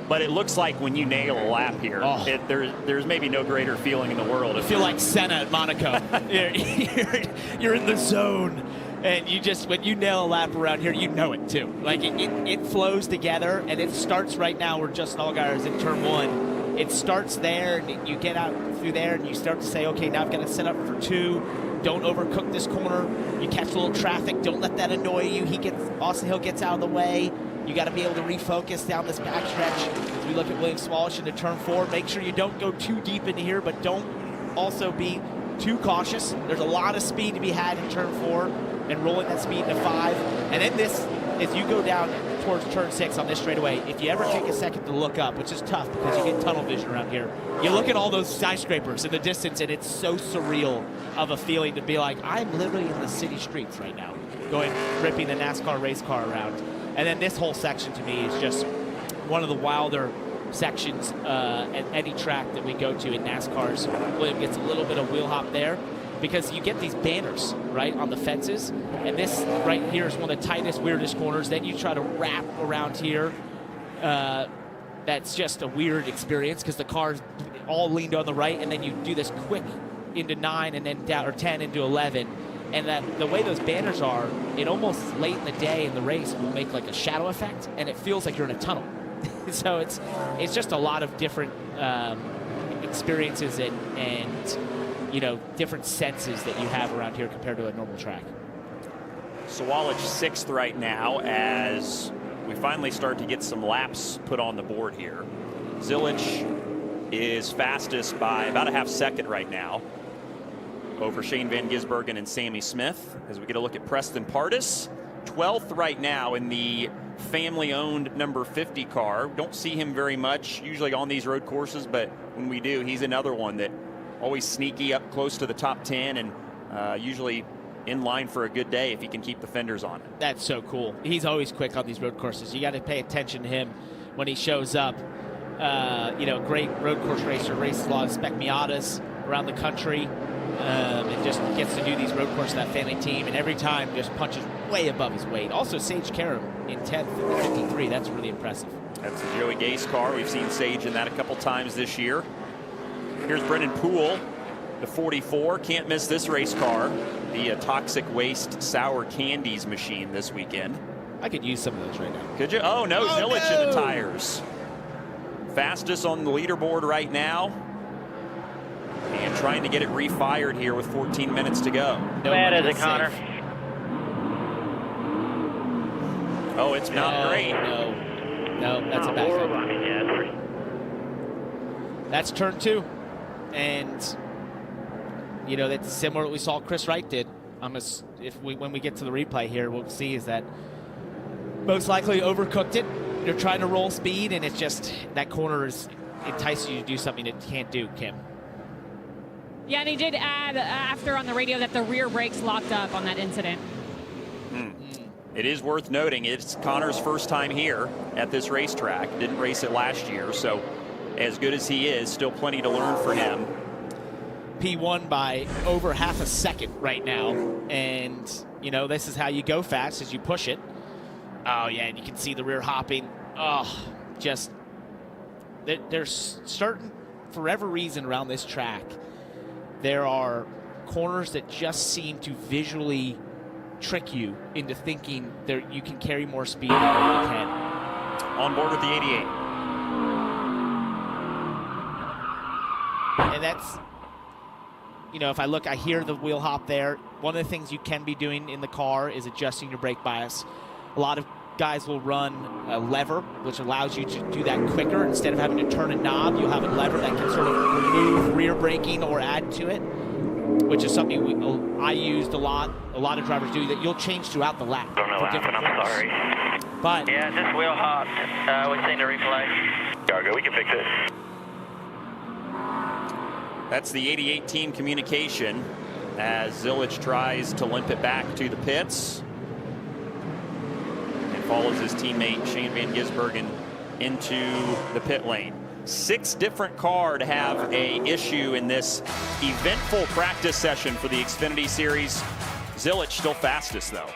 [SPEAKER 1] But it looks like when you nail a lap here, there's maybe no greater feeling in the world.
[SPEAKER 2] I feel like Senna at Monaco. You're in the zone, and when you nail a lap around here, you know it too. Like it flows together, and it starts right now where Justin Allgaier is in turn 1. It starts there, and you get out through there, and you start to say, okay, now I've got to set up for 2. Don't overcook this corner. You catch a little traffic. Don't let that annoy you. Austin Hill gets out of the way. You got to be able to refocus down this backstretch. As we look at William Swalish into turn 4, make sure you don't go too deep into here, but don't also be too cautious. There's a lot of speed to be had in turn 4 and rolling that speed into 5. And then as you go down towards turn 6 on this straightaway, if you ever take a second to look up, which is tough because you get tunnel vision around here, you look at all those skyscrapers in the distance, and it's so surreal of a feeling to be like, I'm literally in the city streets right now, ripping the NASCAR race car around. And then this whole section to me is just one of the wilder sections at any track that we go to in NASCAR's. William gets a little bit of wheel hop there because you get these banners, right, on the fences. And this right here is one of the tightest, weirdest corners. Then you try to wrap around here. That's just a weird experience because the car's all leaned on the right, and then you do this quick into 9 and then down, or 10 into 11. And that the way those banners are, it almost late in the day in the race will make like a shadow effect, and it feels like you're in a tunnel. So it's just a lot of different experiences and different senses that you have around here compared to a normal track.
[SPEAKER 1] Swalish 6th right now as we finally start to get some laps put on the board here. Zilich is fastest by about a half second right now over Shane Van Gisbergen and Sammy Smith. As we get a look at Preston Pardis, 12th right now in the family-owned number 50 car. Don't see him very much usually on these road courses, but when we do, he's another one that always sneaky up close to the top 10 and usually in line for a good day if he can keep the fenders on.
[SPEAKER 2] That's so cool. He's always quick on these road courses. You got to pay attention to him when he shows up. Great road course racer, races a lot of Spec Miatas around the country. And just gets to do these road courses, that family team, and every time just punches way above his weight. Also, Sage Karam in 10th in the 53. That's really impressive.
[SPEAKER 1] That's the Joey Gase car. We've seen Sage in that a couple times this year. Here's Brendan Poole, the 44. Can't miss this race car. The toxic waste sour candies machine this weekend.
[SPEAKER 2] I could use some of those right now.
[SPEAKER 1] Could you? Oh, no. Zilich in the tires. Fastest on the leaderboard right now. And trying to get it refired here with 14 minutes to go.
[SPEAKER 4] Bad is it, Connor?
[SPEAKER 1] Oh, it's not great.
[SPEAKER 2] No, that's a bad thing. That's turn 2. And, that's similar to what we saw Chris Wright did. When we get to the replay here, we'll see is that most likely overcooked it. They're trying to roll speed, and it's just that corner entices you to do something that you can't do, Kim.
[SPEAKER 3] Yeah, and he did add after on the radio that the rear brakes locked up on that incident.
[SPEAKER 1] It is worth noting it's Connor's first time here at this racetrack. Didn't race it last year, so as good as he is, still plenty to learn for him.
[SPEAKER 2] P1 by over half a second right now, and this is how you go fast as you push it. Oh yeah, and you can see the rear hopping. Oh, just there's certain, for whatever reason around this track, there are corners that just seem to visually trick you into thinking you can carry more speed than you can.
[SPEAKER 1] On board with the 88.
[SPEAKER 2] And that's, if I hear the wheel hop there. One of the things you can be doing in the car is adjusting your brake bias. A lot of guys will run a lever, which allows you to do that quicker. Instead of having to turn a knob, you'll have a lever that can sort of remove rear braking or add to it, which is something I used a lot. A lot of drivers do that. You'll change throughout the lap.
[SPEAKER 4] Don't know what happened, I'm sorry.
[SPEAKER 2] But
[SPEAKER 4] yeah, just wheel hopped. We've seen the replay. Cargo, we can fix it.
[SPEAKER 1] That's the 88 team communication as Zilic tries to limp it back to the pits and follows his teammate Shane Van Gisbergen into the pit lane. 6 different cars to have a issue in this eventful practice session for the Xfinity Series. Zilic still fastest though.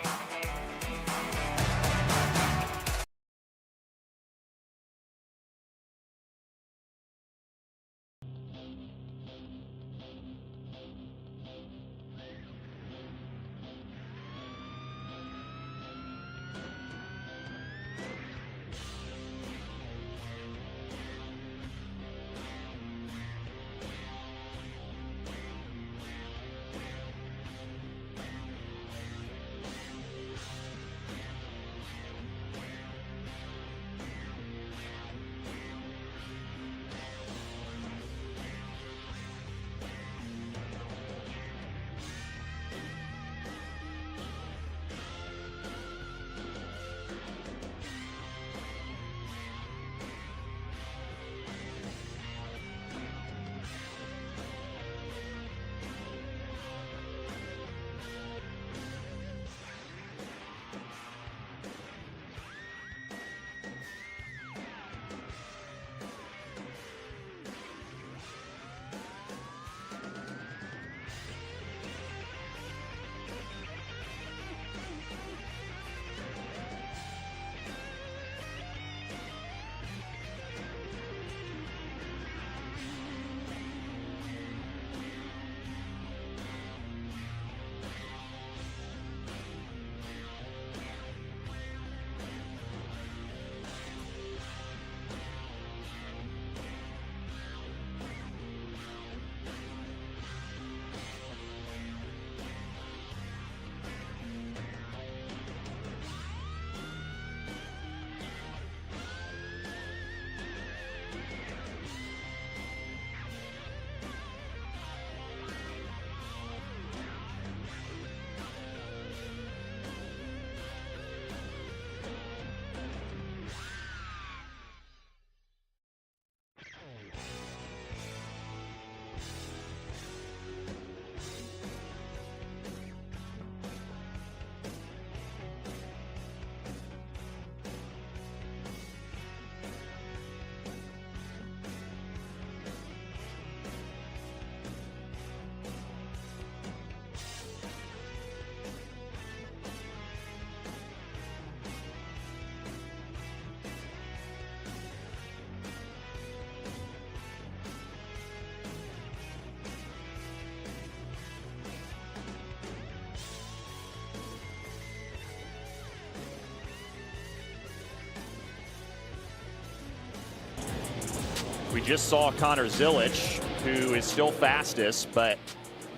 [SPEAKER 1] We just saw Connor Zilic, who is still fastest, but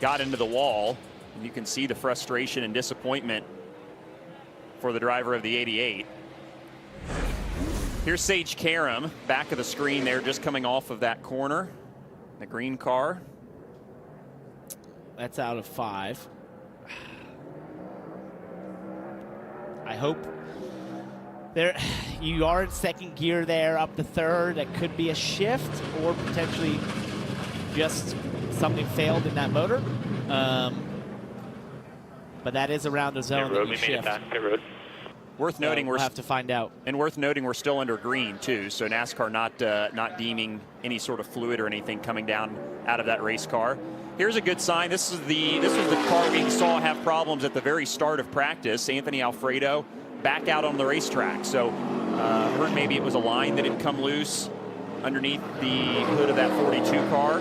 [SPEAKER 1] got into the wall. You can see the frustration and disappointment for the driver of the 88. Here's Sage Karam, back of the screen there, just coming off of that corner. The green car.
[SPEAKER 2] That's out of 5. I hope there you are in second gear there, up to third. That could be a shift or potentially just something failed in that motor. But that is around the zone that you shift.
[SPEAKER 1] Worth noting,
[SPEAKER 2] we'll have to find out.
[SPEAKER 1] And worth noting, we're still under green too. So NASCAR not deeming any sort of fluid or anything coming down out of that race car. Here's a good sign. This was the car we saw have problems at the very start of practice. Anthony Alfredo back out on the racetrack. So heard maybe it was a line that had come loose underneath the hood of that 42 car.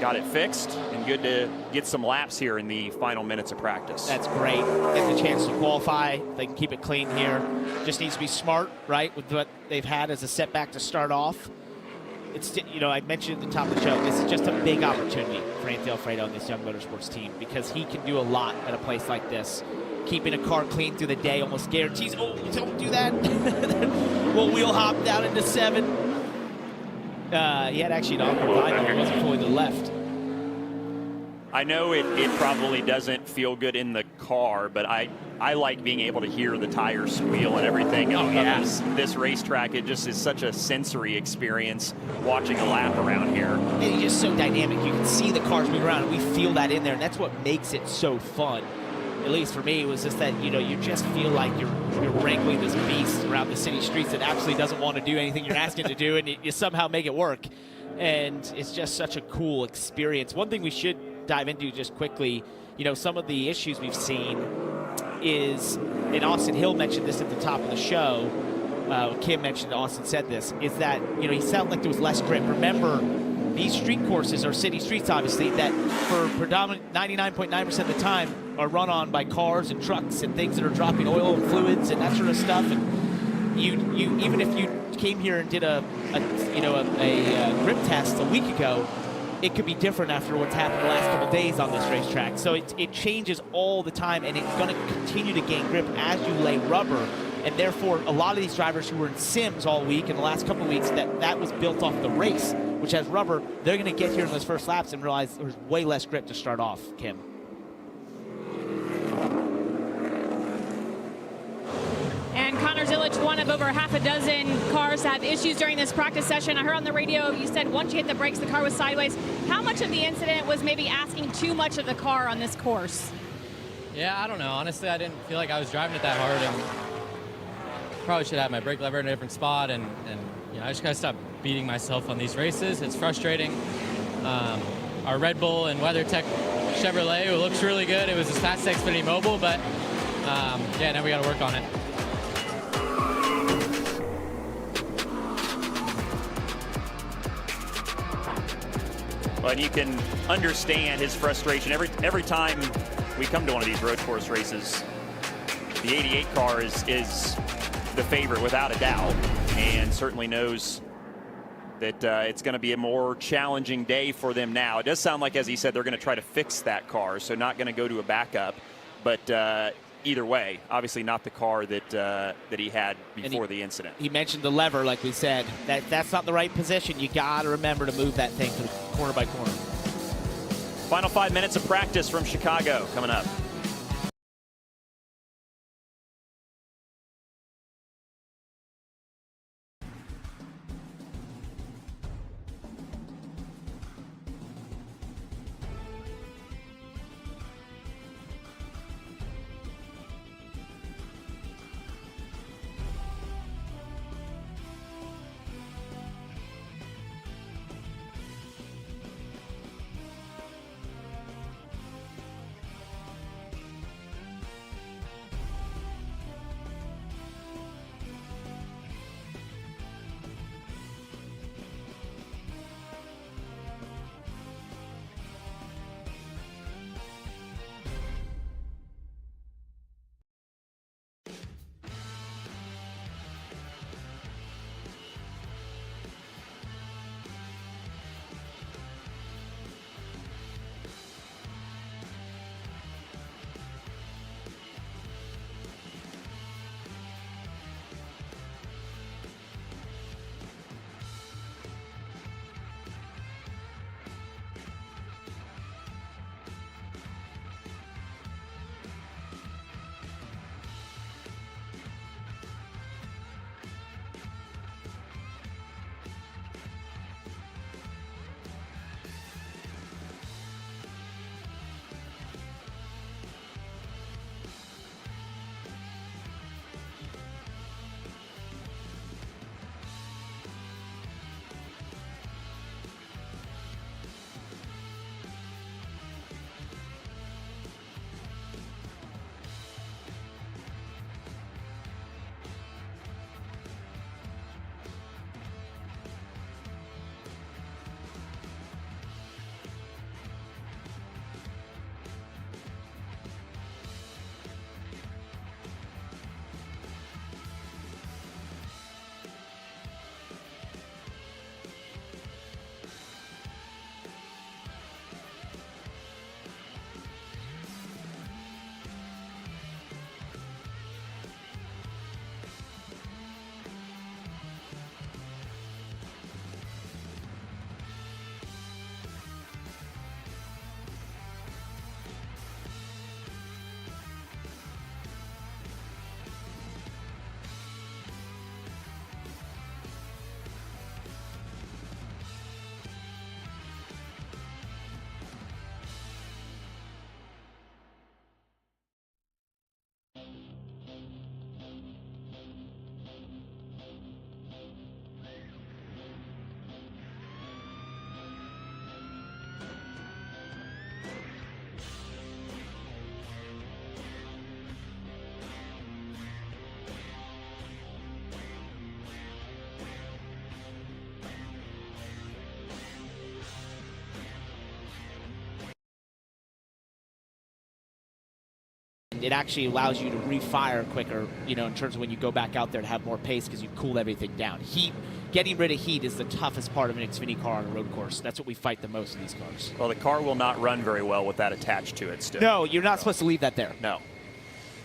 [SPEAKER 1] Got it fixed, and good to get some laps here in the final minutes of practice.
[SPEAKER 2] That's great. Get the chance to qualify. They can keep it clean here. Just needs to be smart, right, with what they've had as a setback to start off. It's, you know, I mentioned at the top of the show, this is just a big opportunity for Anthony Alfredo and this Young Motorsports team because he can do a lot at a place like this. Keeping a car clean through the day almost guarantees, oh, don't do that. We'll wheel hop down into 7. He had actually an awkward line there. It wasn't fully to the left.
[SPEAKER 1] I know it probably doesn't feel good in the car, but I like being able to hear the tires squeal and everything.
[SPEAKER 2] Oh, yeah.
[SPEAKER 1] This racetrack, it just is such a sensory experience watching a lap around here.
[SPEAKER 2] And it's just so dynamic. You can see the cars move around, and we feel that in there, and that's what makes it so fun. At least for me, it was just that, you know, you just feel like you're wrangling this beast around the city streets that absolutely doesn't want to do anything you're asking to do, and you somehow make it work. And it's just such a cool experience. One thing we should dive into just quickly, you know, some of the issues we've seen is, and Austin Hill mentioned this at the top of the show, Kim mentioned, Austin said this, is that, you know, he sounded like there was less grip. Remember, these street courses are city streets, obviously, that for predominant 99.9% of the time are run on by cars and trucks and things that are dropping oil and fluids and that sort of stuff. And you even if you came here and did a grip test a week ago, it could be different after what's happened the last couple days on this racetrack. So it changes all the time, and it's going to continue to gain grip as you lay rubber. And therefore, a lot of these drivers who were in sims all week in the last couple of weeks, that was built off the race, which has rubber, they're going to get here in those first laps and realize there's way less grip to start off, Kim.
[SPEAKER 3] And Connor Zilic, one of over half a dozen cars to have issues during this practice session. I heard on the radio you said once you hit the brakes, the car was sideways. How much of the incident was maybe asking too much of the car on this course?
[SPEAKER 8] Yeah, I don't know. Honestly, I didn't feel like I was driving it that hard, and probably should have my brake lever in a different spot. And you know, I just gotta stop beating myself on these races. It's frustrating. Our Red Bull and WeatherTech Chevrolet, it looks really good. It was as fast as Xfinity Mobile, but yeah, now we gotta work on it.
[SPEAKER 1] Well, and you can understand his frustration every time we come to one of these road course races. The 88 car is the favorite without a doubt, and certainly knows that it's going to be a more challenging day for them now. It does sound like, as he said, they're going to try to fix that car, so not going to go to a backup. But either way, obviously not the car that he had before the incident.
[SPEAKER 2] He mentioned the lever, like we said. That's not the right position. You got to remember to move that thing to corner by corner.
[SPEAKER 1] Final 5 minutes of practice from Chicago coming up.
[SPEAKER 2] it actually allows you to refire quicker, you know, in terms of when you go back out there to have more pace because you've cooled everything down. Getting rid of heat is the toughest part of an Xfinity car on a road course. That's what we fight the most in these cars.
[SPEAKER 1] Well, the car will not run very well with that attached to it still.
[SPEAKER 2] No, you're not supposed to leave that there.
[SPEAKER 1] No.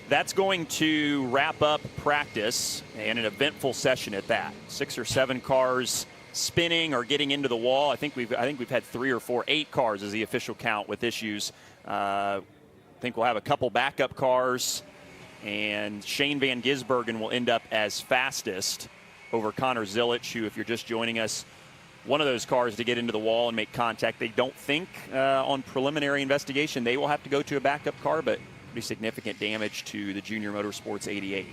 [SPEAKER 1] That's going to wrap up practice and an eventful session at that. 6 or 7 cars spinning or getting into the wall. I think we've had 3 or 4, 8 cars is the official count with issues. I think we'll have a couple backup cars, and Shane Van Gisbergen will end up as fastest over Connor Zilic, who, if you're just joining us, one of those cars to get into the wall and make contact. They don't think on preliminary investigation they will have to go to a backup car, but pretty significant damage to the Junior Motorsports 88.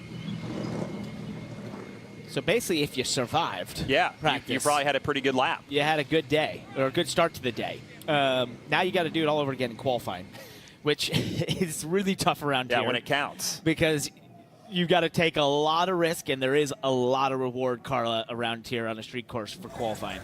[SPEAKER 2] So basically, if you survived,
[SPEAKER 1] yeah,
[SPEAKER 2] practice,
[SPEAKER 1] you probably had a pretty good lap.
[SPEAKER 2] You had a good day, or a good start to the day. Now you got to do it all over again in qualifying, which is really tough around here.
[SPEAKER 1] Yeah, when it counts.
[SPEAKER 2] Because you got to take a lot of risk, and there is a lot of reward, Carla, around here on a street course for qualifying.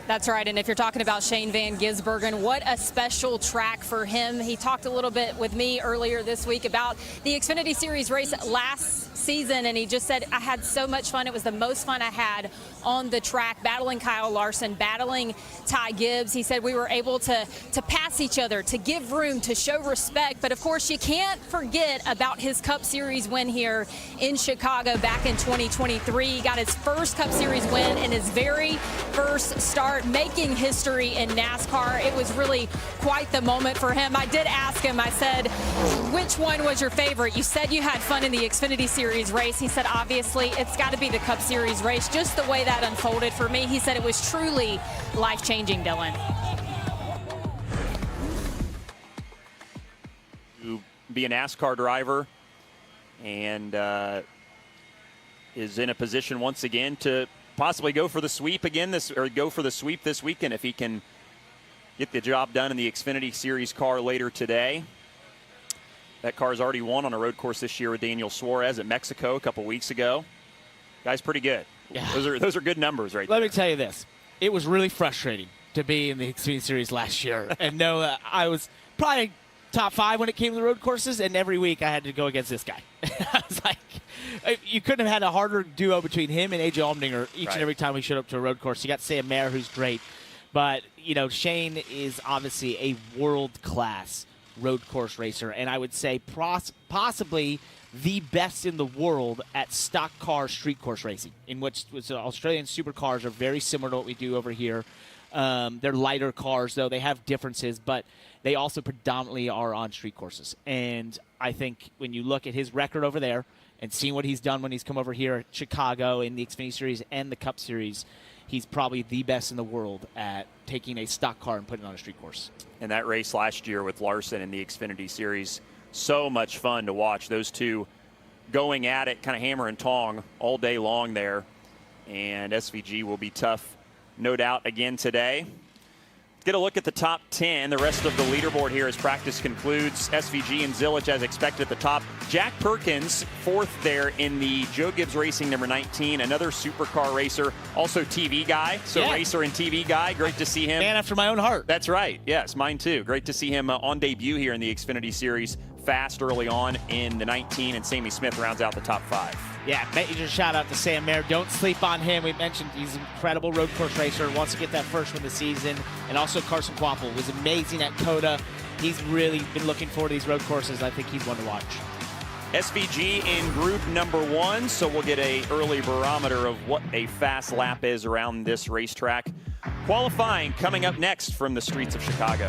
[SPEAKER 7] That's right, and if you're talking about Shane Van Gisbergen, what a special track for him. He talked a little bit with me earlier this week about the Xfinity Series race last season, and he just said, I had so much fun. It was the most fun I had on the track, battling Kyle Larson, battling Ty Gibbs. He said we were able to pass each other, to give room, to show respect, but of course you can't forget about his Cup Series win here in Chicago back in 2023. He got his first Cup Series win in his very first start, making history in NASCAR. It was really quite the moment for him. I did ask him, I said, which one was your favorite? You said you had fun in the Xfinity Series race. He said, obviously, it's got to be the Cup Series race. Just the way that unfolded for me, he said it was truly life-changing, Dylan.
[SPEAKER 1] To be a NASCAR driver and is in a position once again to possibly go for the sweep again this weekend if he can get the job done in the Xfinity Series car later today. That car's already won on a road course this year with Daniel Suarez at Mexico a couple weeks ago. Guy's pretty good.
[SPEAKER 2] Yeah.
[SPEAKER 1] Those are good numbers right there.
[SPEAKER 2] Let me tell you this. It was really frustrating to be in the Xfinity Series last year and know that I was probably top 5 when it came to the road courses, and every week I had to go against this guy. I was like, you couldn't have had a harder duo between him and AJ Allmendinger each and every time we showed up to a road course. You got Sam Mayer, who's great, but you know, Shane is obviously a world-class road course racer, and I would say possibly the best in the world at stock car street course racing, in which Australian supercars are very similar to what we do over here. They're lighter cars, though. They have differences, but they also predominantly are on street courses. And I think when you look at his record over there and seeing what he's done when he's come over here at Chicago in the Xfinity Series and the Cup Series, he's probably the best in the world at taking a stock car and putting it on a street course.
[SPEAKER 1] And that race last year with Larson in the Xfinity Series, so much fun to watch. Those two going at it, kind of hammer and tong all day long there. And SVG will be tough, no doubt, again today. Get a look at the top 10. The rest of the leaderboard here as practice concludes. SVG and Zilic as expected at the top. Jack Perkins, 4th there in the Joe Gibbs Racing number 19. Another supercar racer, also TV guy. So racer and TV guy. Great to see him.
[SPEAKER 2] Man after my own heart.
[SPEAKER 1] That's right. Yes, mine too. Great to see him on debut here in the Xfinity Series. Fast early on in the 19, and Sammy Smith rounds out the top 5.
[SPEAKER 2] Yeah, major shout out to Sam Mayer. Don't sleep on him. We mentioned he's an incredible road course racer, wants to get that first win of the season. And also Carson Quapple was amazing at COTA. He's really been looking forward to these road courses. I think he's one to watch.
[SPEAKER 1] SVG in group number 1, so we'll get an early barometer of what a fast lap is around this racetrack. Qualifying coming up next from the streets of Chicago.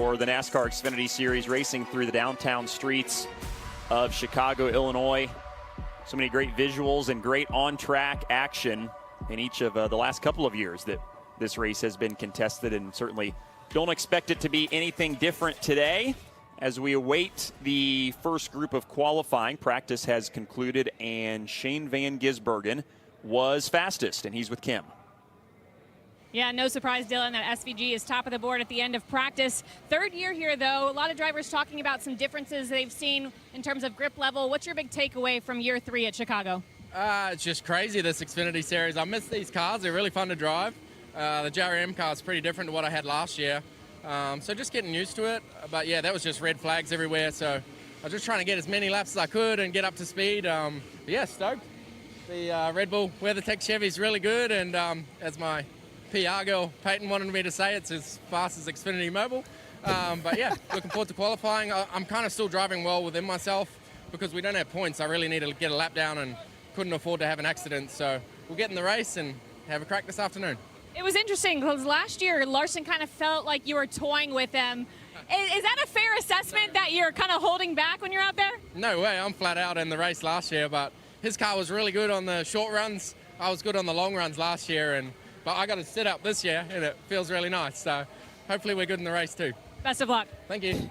[SPEAKER 1] for the NASCAR Xfinity Series, racing through the downtown streets of Chicago, Illinois. So many great visuals and great on-track action in each of the last couple of years that this race has been contested, and certainly don't expect it to be anything different today. As we await the first group of qualifying, practice has concluded, and Shane Van Gisbergen was fastest, and he's with Kim.
[SPEAKER 3] Yeah, no surprise, Dylan, that SVG is top of the board at the end of practice. Third year here, though. A lot of drivers talking about some differences they've seen in terms of grip level. What's your big takeaway from year 3 at Chicago?
[SPEAKER 8] It's just crazy, this Xfinity Series. I miss these cars. They're really fun to drive. The JRM car is pretty different to what I had last year. So just getting used to it. But, yeah, that was just red flags everywhere. So I was just trying to get as many laps as I could and get up to speed. But yeah, stoked. The Red Bull WeatherTech Chevy is really good. And as my PR girl Peyton wanted me to say, it's as fast as Xfinity Mobile. But yeah, looking forward to qualifying. I'm kind of still driving well within myself because we don't have points. I really need to get a lap down and couldn't afford to have an accident. So we'll get in the race and have a crack this afternoon.
[SPEAKER 3] It was interesting because last year Larson kind of felt like you were toying with them. Is that a fair assessment that you're kind of holding back when you're out there?
[SPEAKER 8] No way. I'm flat out in the race last year, but his car was really good on the short runs. I was good on the long runs last year, but I got to sit up this year, and it feels really nice. So hopefully we're good in the race too.
[SPEAKER 3] Best of luck.
[SPEAKER 8] Thank you.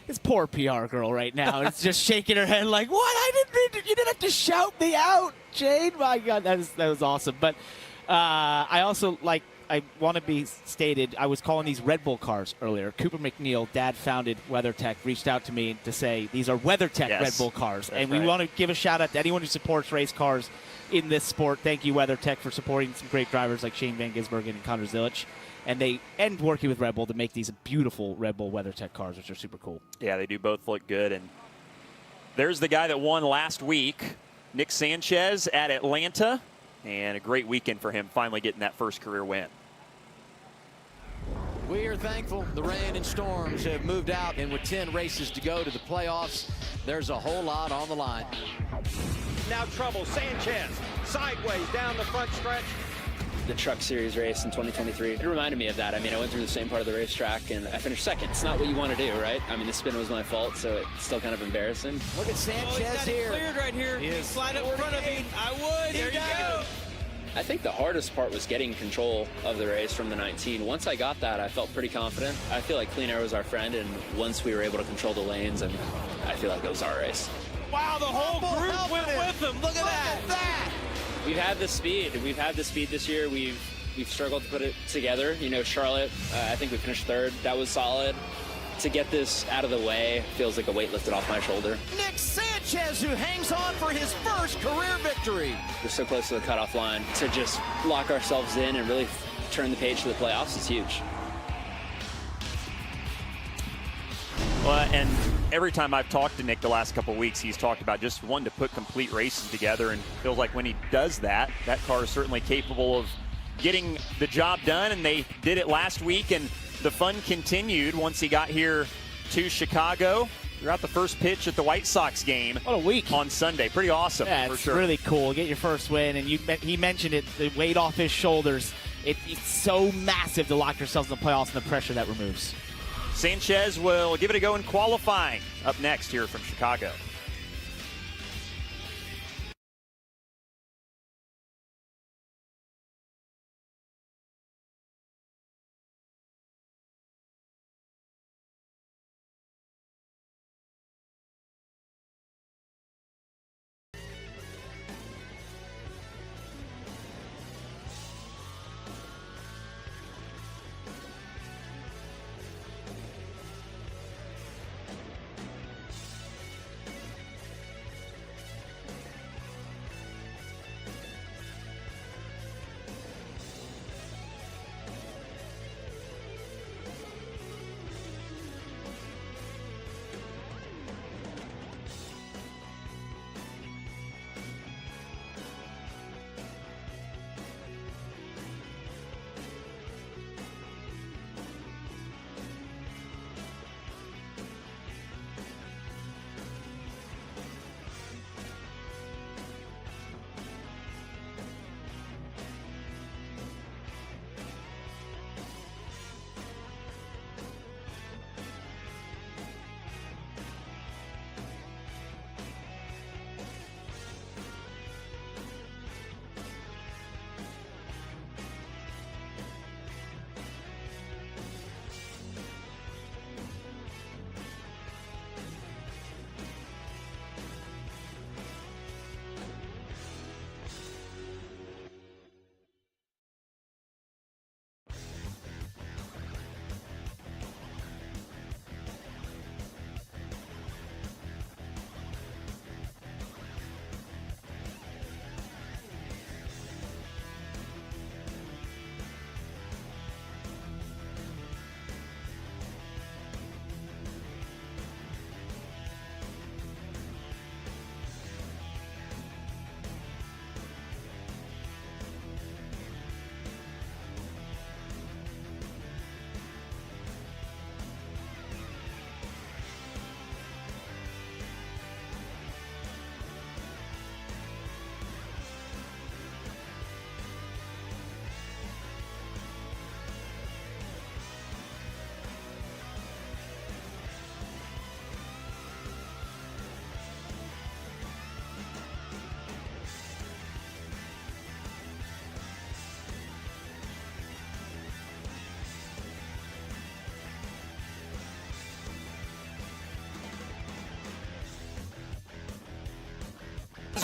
[SPEAKER 2] This poor PR girl right now is just shaking her head like, what? You didn't have to shout me out, Jade. My God, that was awesome. But I also, I want to be stated, I was calling these Red Bull cars earlier. Cooper McNeil, dad founded WeatherTech, reached out to me to say these are WeatherTech Red Bull cars. And we want to give a shout out to anyone who supports race cars in this sport. Thank you, WeatherTech, for supporting some great drivers like Shane Van Gisbergen and Connor Zilich. And working with Red Bull to make these beautiful Red Bull WeatherTech cars, which are super cool.
[SPEAKER 1] Yeah, they do both look good. And there's the guy that won last week, Nick Sanchez at Atlanta. And a great weekend for him, finally getting that first career win.
[SPEAKER 9] We are thankful the rain and storms have moved out, and with 10 races to go to the playoffs, there's a whole lot on the line.
[SPEAKER 10] Now trouble, Sanchez, sideways down the front stretch.
[SPEAKER 11] The Truck Series race in 2023, it reminded me of that. I mean, I went through the same part of the racetrack, and I finished second. It's not what you want to do, right? I mean, the spin was my fault, so it's still kind of embarrassing.
[SPEAKER 9] Look at Sanchez here.
[SPEAKER 10] Cleared right here.
[SPEAKER 9] He
[SPEAKER 10] slide up in front of me. I would. There you go.
[SPEAKER 11] I think the hardest part was getting control of the race from the 19. Once I got that, I felt pretty confident. I feel like clean air was our friend, and once we were able to control the lanes, and I feel like it was our race.
[SPEAKER 10] Wow, the whole group went with him. Look at that.
[SPEAKER 11] We've had the speed. We've had the speed this year. We've struggled to put it together. You know, Charlotte, I think we finished third. That was solid. To get this out of the way feels like a weight lifted off my shoulder.
[SPEAKER 9] Nick Sanchez, who hangs on for his first career victory.
[SPEAKER 11] We're so close to the cutoff line. To just lock ourselves in and really turn the page to the playoffs is huge.
[SPEAKER 1] Well, and every time I've talked to Nick the last couple of weeks, he's talked about just wanting to put complete races together, and feels like when he does that, that car is certainly capable of getting the job done, and they did it last week, and the fun continued once he got here to Chicago. You're out the first pitch at the White Sox game.
[SPEAKER 2] What a week.
[SPEAKER 1] On Sunday. Pretty awesome.
[SPEAKER 2] Yeah,
[SPEAKER 1] for
[SPEAKER 2] it's
[SPEAKER 1] sure.
[SPEAKER 2] really cool. Get your first win, and he mentioned it, the weight off his shoulders. It's so massive to lock yourselves in the playoffs and the pressure that removes.
[SPEAKER 1] Sanchez will give it a go in qualifying. Up next here from Chicago.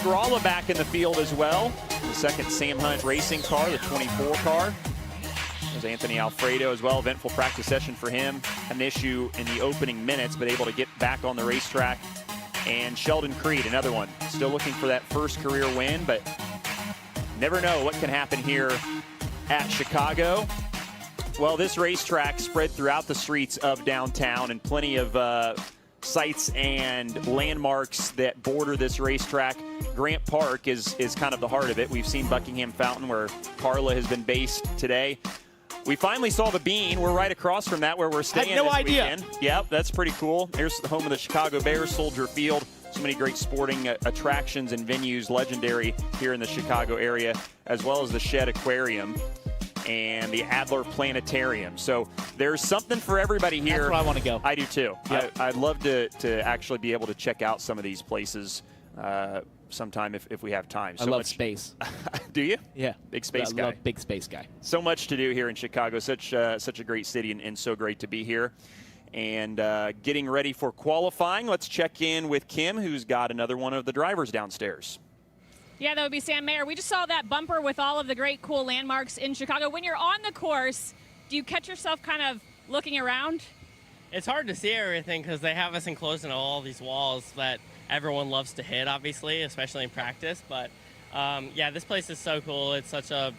[SPEAKER 1] Strala back in the field as well. The second Sam Hunt Racing car, the 24 car. There's Anthony Alfredo as well. Eventful practice session for him. An issue in the opening minutes, but able to get back on the racetrack. And Sheldon Creed, another one. Still looking for that first career win, but never know what can happen here at Chicago. Well, this racetrack spread throughout the streets of downtown, and plenty of sites and landmarks that border this racetrack. Grant Park is kind of the heart of it. We've seen Buckingham Fountain, where Carla has been based today. We finally saw the Bean. We're right across from that, where we're staying.
[SPEAKER 2] I had no idea.
[SPEAKER 1] Weekend. Yep, that's pretty cool. Here's the home of the Chicago Bears, Soldier Field. So many great sporting attractions and venues, legendary here in the Chicago area, as well as the Shed Aquarium and the Adler Planetarium. So there's something for everybody here.
[SPEAKER 2] That's where I want to go.
[SPEAKER 1] I do too.
[SPEAKER 2] Yep.
[SPEAKER 1] I'd love to actually be able to check out some of these places sometime if we have time.
[SPEAKER 2] I love space.
[SPEAKER 1] Do you?
[SPEAKER 2] Yeah.
[SPEAKER 1] Big space guy.
[SPEAKER 2] I love big space guy.
[SPEAKER 1] So much to do here in Chicago. Such a great city, and so great to be here. And getting ready for qualifying. Let's check in with Kim, who's got another one of the drivers downstairs.
[SPEAKER 3] Yeah, that would be Sam Mayer. We just saw that bumper with all of the great, cool landmarks in Chicago. When you're on the course, do you catch yourself kind of looking around?
[SPEAKER 12] It's hard to see everything because they have us enclosed in all these walls that everyone loves to hit, obviously, especially in practice. But, yeah, this place is so cool. It's such a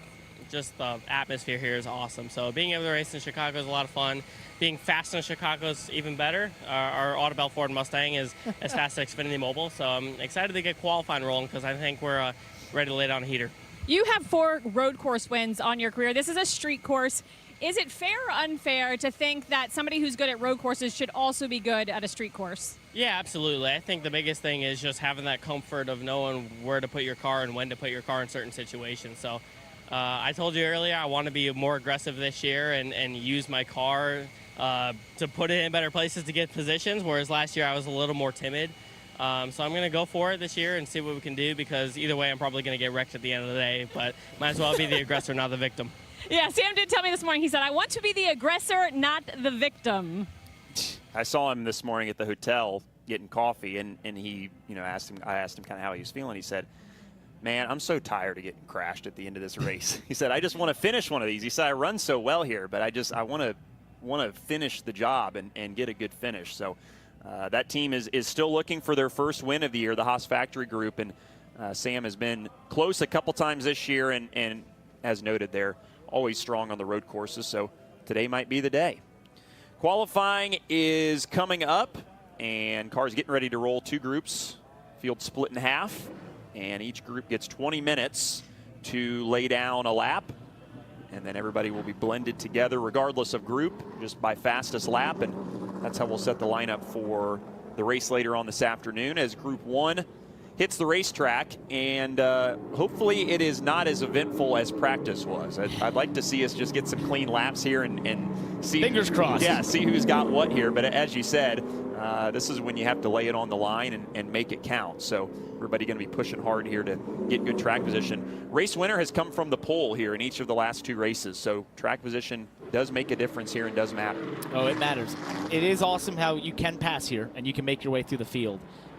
[SPEAKER 12] just the atmosphere here is awesome. So being able to race in Chicago is a lot of fun. Being fast in Chicago is even better. Our Audubell Ford Mustang is as fast as Xfinity Mobile. So I'm excited to get qualifying rolling because I think we're ready to lay down a heater.
[SPEAKER 3] You have 4 road course wins on your career. This is a street course. Is it fair or unfair to think that somebody who's good at road courses should also be good at a street course?
[SPEAKER 12] Yeah, absolutely. I think the biggest thing is just having that comfort of knowing where to put your car and when to put your car in certain situations. So I told you earlier I want to be more aggressive this year and use my car to put it in better places to get positions, whereas last year I was a little more timid. So I'm going to go for it this year and see what we can do, because either way I'm probably going to get wrecked at the end of the day, but might as well be the aggressor, not the victim.
[SPEAKER 3] Yeah, Sam did tell me this morning, he said, I want to be the aggressor, not the victim.
[SPEAKER 1] I saw him this morning at the hotel getting coffee, and he, I asked him kind of how he was feeling. He said, man, I'm so tired of getting crashed at the end of this race. He said, I just want to finish one of these. He said, I run so well here, but I want to finish the job and get a good finish. So that team is still looking for their first win of the year, the Haas Factory Group, and Sam has been close a couple times this year, and as noted, they're always strong on the road courses, so today might be the day. Qualifying is coming up, and cars getting ready to roll. 2 groups, field split in half, and each group gets 20 minutes to lay down a lap, and then everybody will be blended together regardless of group, just by fastest lap, and that's how we'll set the lineup for the race later on this afternoon as Group 1 hits the racetrack, and hopefully it is not as eventful as practice was. I'd like to see us just get some clean laps here and see.
[SPEAKER 2] Fingers crossed.
[SPEAKER 1] Yeah, see who's got what here. But as you said, this is when you have to lay it on the line and make it count. So everybody going to be pushing hard here to get good track position. Race winner has come from the pole here in each of the last 2 races. So track position does make a difference here and does matter.
[SPEAKER 2] Oh, it matters. It is awesome how you can pass here and you can make your way through the field.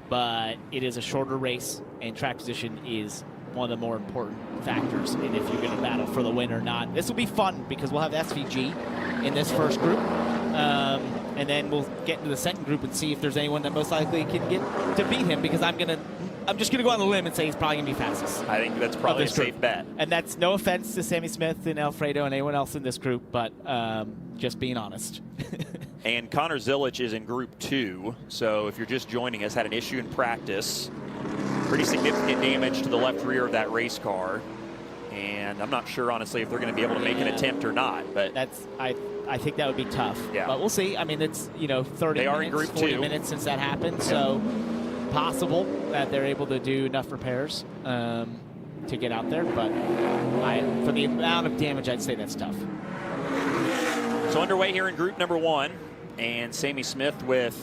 [SPEAKER 2] But it is a shorter race, and track position is one of the more important factors in if you're going to battle for the win or not. This will be fun because we'll have SVG in this first group, and then we'll get into the second group and see if there's anyone that most likely can get to beat him, because I'm just going to go on the limb and say he's probably going to be fastest.
[SPEAKER 1] I think that's probably a safe bet.
[SPEAKER 2] And that's no offense to Sammy Smith and Alfredo and anyone else in this group, but just being honest.
[SPEAKER 1] And Connor Zilich is in Group 2, so if you're just joining us, had an issue in practice. Pretty significant damage to the left rear of that race car. And I'm not sure, honestly, if they're going to be able to make an attempt or not. But
[SPEAKER 2] I think that would be tough.
[SPEAKER 1] Yeah.
[SPEAKER 2] But we'll see. I mean, it's 30
[SPEAKER 1] they are
[SPEAKER 2] minutes,
[SPEAKER 1] in Group
[SPEAKER 2] 40
[SPEAKER 1] 2.
[SPEAKER 2] minutes since that happened, so possible that they're able to do enough repairs to get out there. But for the amount of damage, I'd say that's tough.
[SPEAKER 1] So underway here in Group number 1, and Sammy Smith with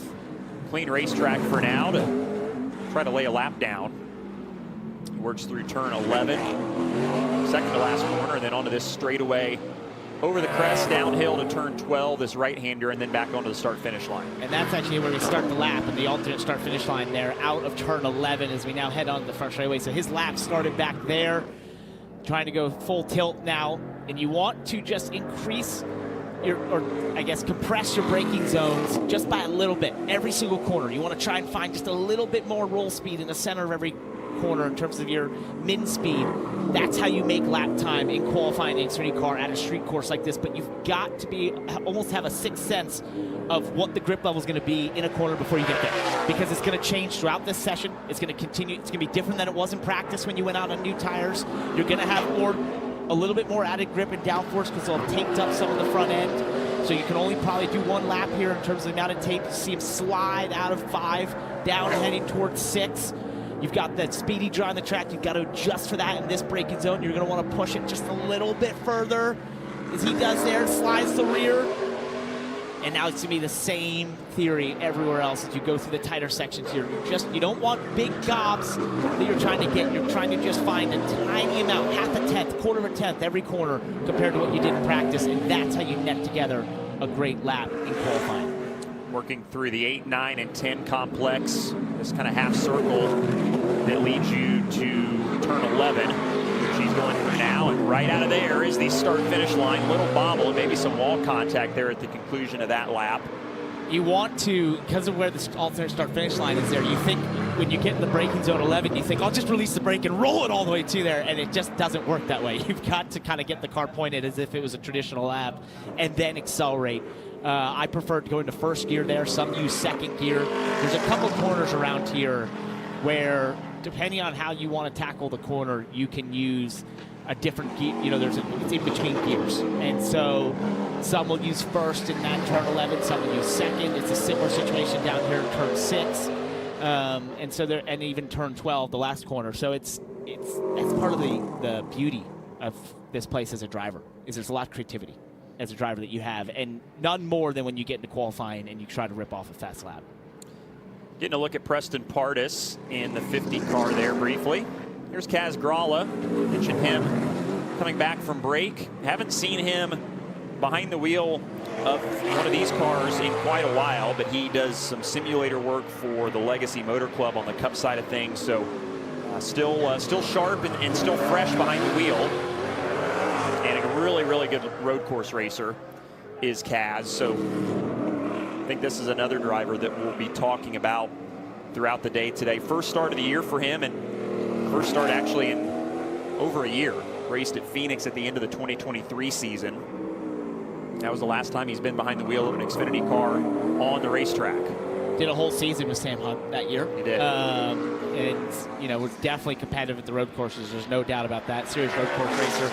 [SPEAKER 1] clean racetrack for now to try to lay a lap down. He works through turn 11, second to last corner, and then onto this straightaway over the crest, downhill to turn 12, this right-hander, and then back onto the start-finish line.
[SPEAKER 2] And that's actually where we start the lap, and the alternate start-finish line there, out of turn 11 as we now head on to the front straightaway. So his lap started back there, trying to go full tilt now, and you want to just increase or I guess compress your braking zones just by a little bit. Every single corner, you want to try and find just a little bit more roll speed in the center of every corner in terms of your min speed. That's how you make lap time in qualifying an Xfinity car at a street course like this. But you've got to almost have a sixth sense of what the grip level is going to be in a corner before you get there, because it's going to change throughout this session. It's going to continue. It's going to be different than it was in practice when you went out on new tires. You're going to have a little bit more added grip and downforce because they'll have taped up some of the front end. So you can only probably do one lap here in terms of the amount of tape. You see him slide out of 5, down heading towards 6. You've got that speedy draw on the track. You've got to adjust for that in this braking zone. You're going to want to push it just a little bit further as he does there, slides the rear. And now it's going to be the same theory everywhere else as you go through the tighter sections here. You don't want big gobs that you're trying to get. You're trying to just find a tiny amount, half a tenth, quarter of a tenth every corner compared to what you did in practice. And that's how you net together a great lap in qualifying.
[SPEAKER 1] Working through the 8, 9, and 10 complex, this kind of half circle that leads you to turn 11. She's going through now, and right out of there is the start-finish line. Little bobble and maybe some wall contact there at the conclusion of that lap.
[SPEAKER 2] You want to, because of where the alternate start-finish line is there, you think when you get in the braking zone 11, you think, I'll just release the brake and roll it all the way to there, and it just doesn't work that way. You've got to kind of get the car pointed as if it was a traditional lap and then accelerate. I prefer to go into first gear there. Some use second gear. There's a couple corners around here where, depending on how you want to tackle the corner, you can use a different gear. You know, it's in between gears. And so some will use first in that turn 11, some will use second. It's a similar situation down here in turn 6. And so there, and even turn 12, the last corner. So that's part of the beauty of this place as a driver, is there's a lot of creativity as a driver that you have, and none more than when you get into qualifying and you try to rip off a fast lap.
[SPEAKER 1] Getting a look at Preston Pardis in the 50 car there briefly. Here's Kaz Gralla. Mentioned him coming back from break. Haven't seen him behind the wheel of one of these cars in quite a while, but he does some simulator work for the Legacy Motor Club on the Cup side of things. So still sharp and still fresh behind the wheel. And a really, really good road course racer is Kaz. So I think this is another driver that we'll be talking about throughout the day today. First start of the year for him, and first start actually in over a year. Raced at Phoenix at the end of the 2023 season. That was the last time he's been behind the wheel of an Xfinity car on the racetrack.
[SPEAKER 2] Did a whole season with Sam Hunt that year.
[SPEAKER 1] He did.
[SPEAKER 2] And, you know, was definitely competitive at the road courses. There's no doubt about that. Serious road course racer.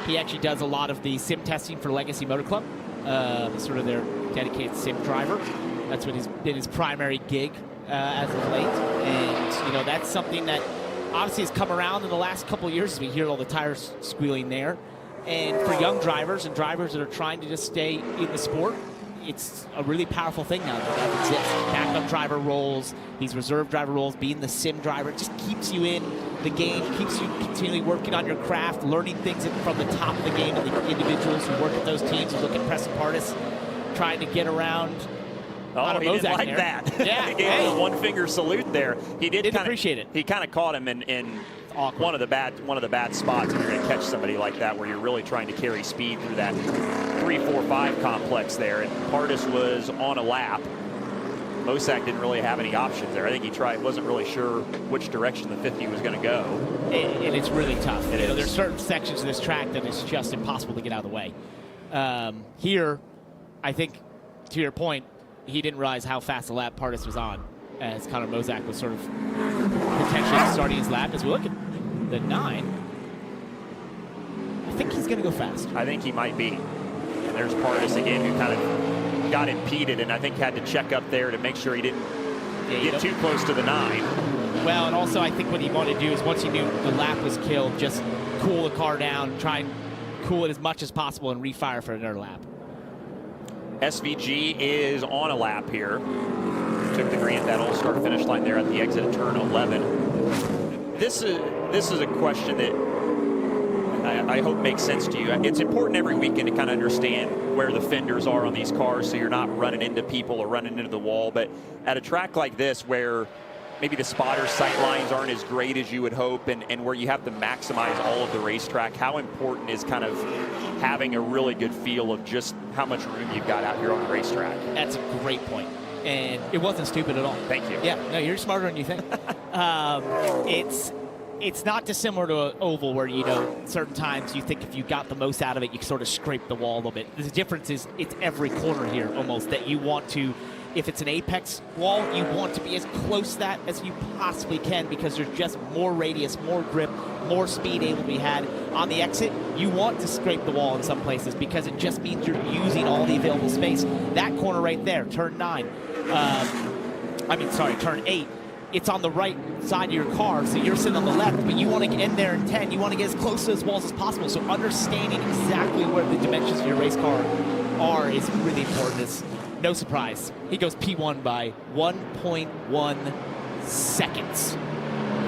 [SPEAKER 2] He actually does a lot of the sim testing for Legacy Motor Club. Sort of their dedicated sim driver. That's what has been his primary gig as of late. And, you know, that's something that obviously has come around in the last couple of years as we hear all the tires squealing there. And for young drivers and drivers that are trying to just stay in the sport, it's a really powerful thing now that exists. Backup driver roles, these reserve driver roles, being the sim driver, it just keeps you in the game, keeps you continually working on your craft, learning things from the top of the game, and the individuals who work at those teams. You look at Preston Pardis trying to get around.
[SPEAKER 1] Oh, he didn't like
[SPEAKER 2] there.
[SPEAKER 1] that.
[SPEAKER 2] Yeah,
[SPEAKER 1] He gave him a one-finger salute there. He didn't
[SPEAKER 2] appreciate it.
[SPEAKER 1] He kind of caught him in one of the bad spots. If you're going to catch somebody like that, where you're really trying to carry speed through that 3, 4, 5 complex there, and Pardis was on a lap. Mosak didn't really have any options there. I think he wasn't really sure which direction the 50 was going to go.
[SPEAKER 2] And it's really tough.
[SPEAKER 1] It is.
[SPEAKER 2] There's certain sections of this track that it's just impossible to get out of the way. Here, I think, to your point, he didn't realize how fast a lap Pardis was on, as Connor Mosak was sort of potentially starting his lap. As we look at the 9, I think he's going to go fast.
[SPEAKER 1] I think he might be. And there's Pardis again, who kind of got impeded, and I think had to check up there to make sure he didn't get too close to the 9.
[SPEAKER 2] Well, and also I think what he wanted to do is, once he knew the lap was killed, just cool the car down, try and cool it as much as possible and refire for another lap.
[SPEAKER 1] SVG is on a lap here. Took the green, that old start finish line there at the exit of turn 11. This is a question that I hope makes sense to you. It's important every weekend to kind of understand where the fenders are on these cars so you're not running into people or running into the wall. But at a track like this where maybe the spotter sight lines aren't as great as you would hope, and where you have to maximize all of the racetrack, how important is kind of having a really good feel of just how much room you've got out here on the racetrack?
[SPEAKER 2] That's a great point. And it wasn't stupid at all.
[SPEAKER 1] Thank you.
[SPEAKER 2] Yeah, no, you're smarter than you think. It's not dissimilar to an oval where, you know, certain times you think if you got the most out of it, you sort of scrape the wall a little bit. The difference is it's every corner here almost that you want to, if it's an apex wall, you want to be as close to that as you possibly can because there's just more radius, more grip, more speed able to be had. On the exit, you want to scrape the wall in some places because it just means you're using all the available space. That corner right there, turn 9, turn 8, it's on the right side of your car, so you're sitting on the left, but you want to get in there in 10. You want to get as close to those walls as possible. So understanding exactly where the dimensions of your race car are is really important. It's no surprise. He goes P1 by 1.1 seconds.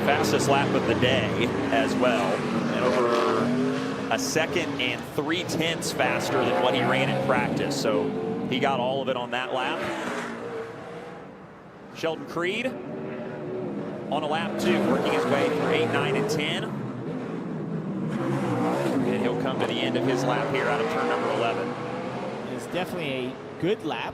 [SPEAKER 1] Fastest lap of the day as well, and over a second and 3/10 faster than what he ran in practice. So he got all of it on that lap. Sheldon Creed on a lap 2, working his way through 8, 9, and 10. And he'll come to the end of his lap here out of turn number 11.
[SPEAKER 2] It's definitely a good lap.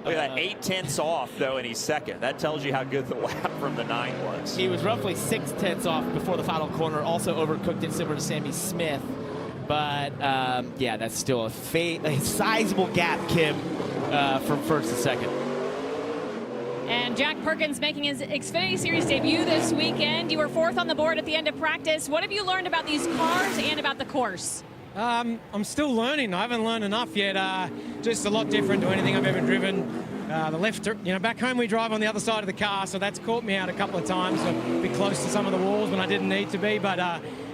[SPEAKER 1] Look at that, 8/10 off, though, and he's second. That tells you how good the lap from the 9 was.
[SPEAKER 2] He was roughly 6/10 off before the final corner, also overcooked it similar to Sammy Smith. But, yeah, that's still a sizable gap, Kim, from first to second.
[SPEAKER 3] And Jack Perkins making his Xfinity Series debut this weekend. You were 4th on the board at the end of practice. What have you learned about these cars and about the course?
[SPEAKER 13] I'm still learning. I haven't learned enough yet. Just a lot different to anything I've ever driven. The left, back home we drive on the other side of the car, so that's caught me out a couple of times. A bit close to some of the walls when I didn't need to be, but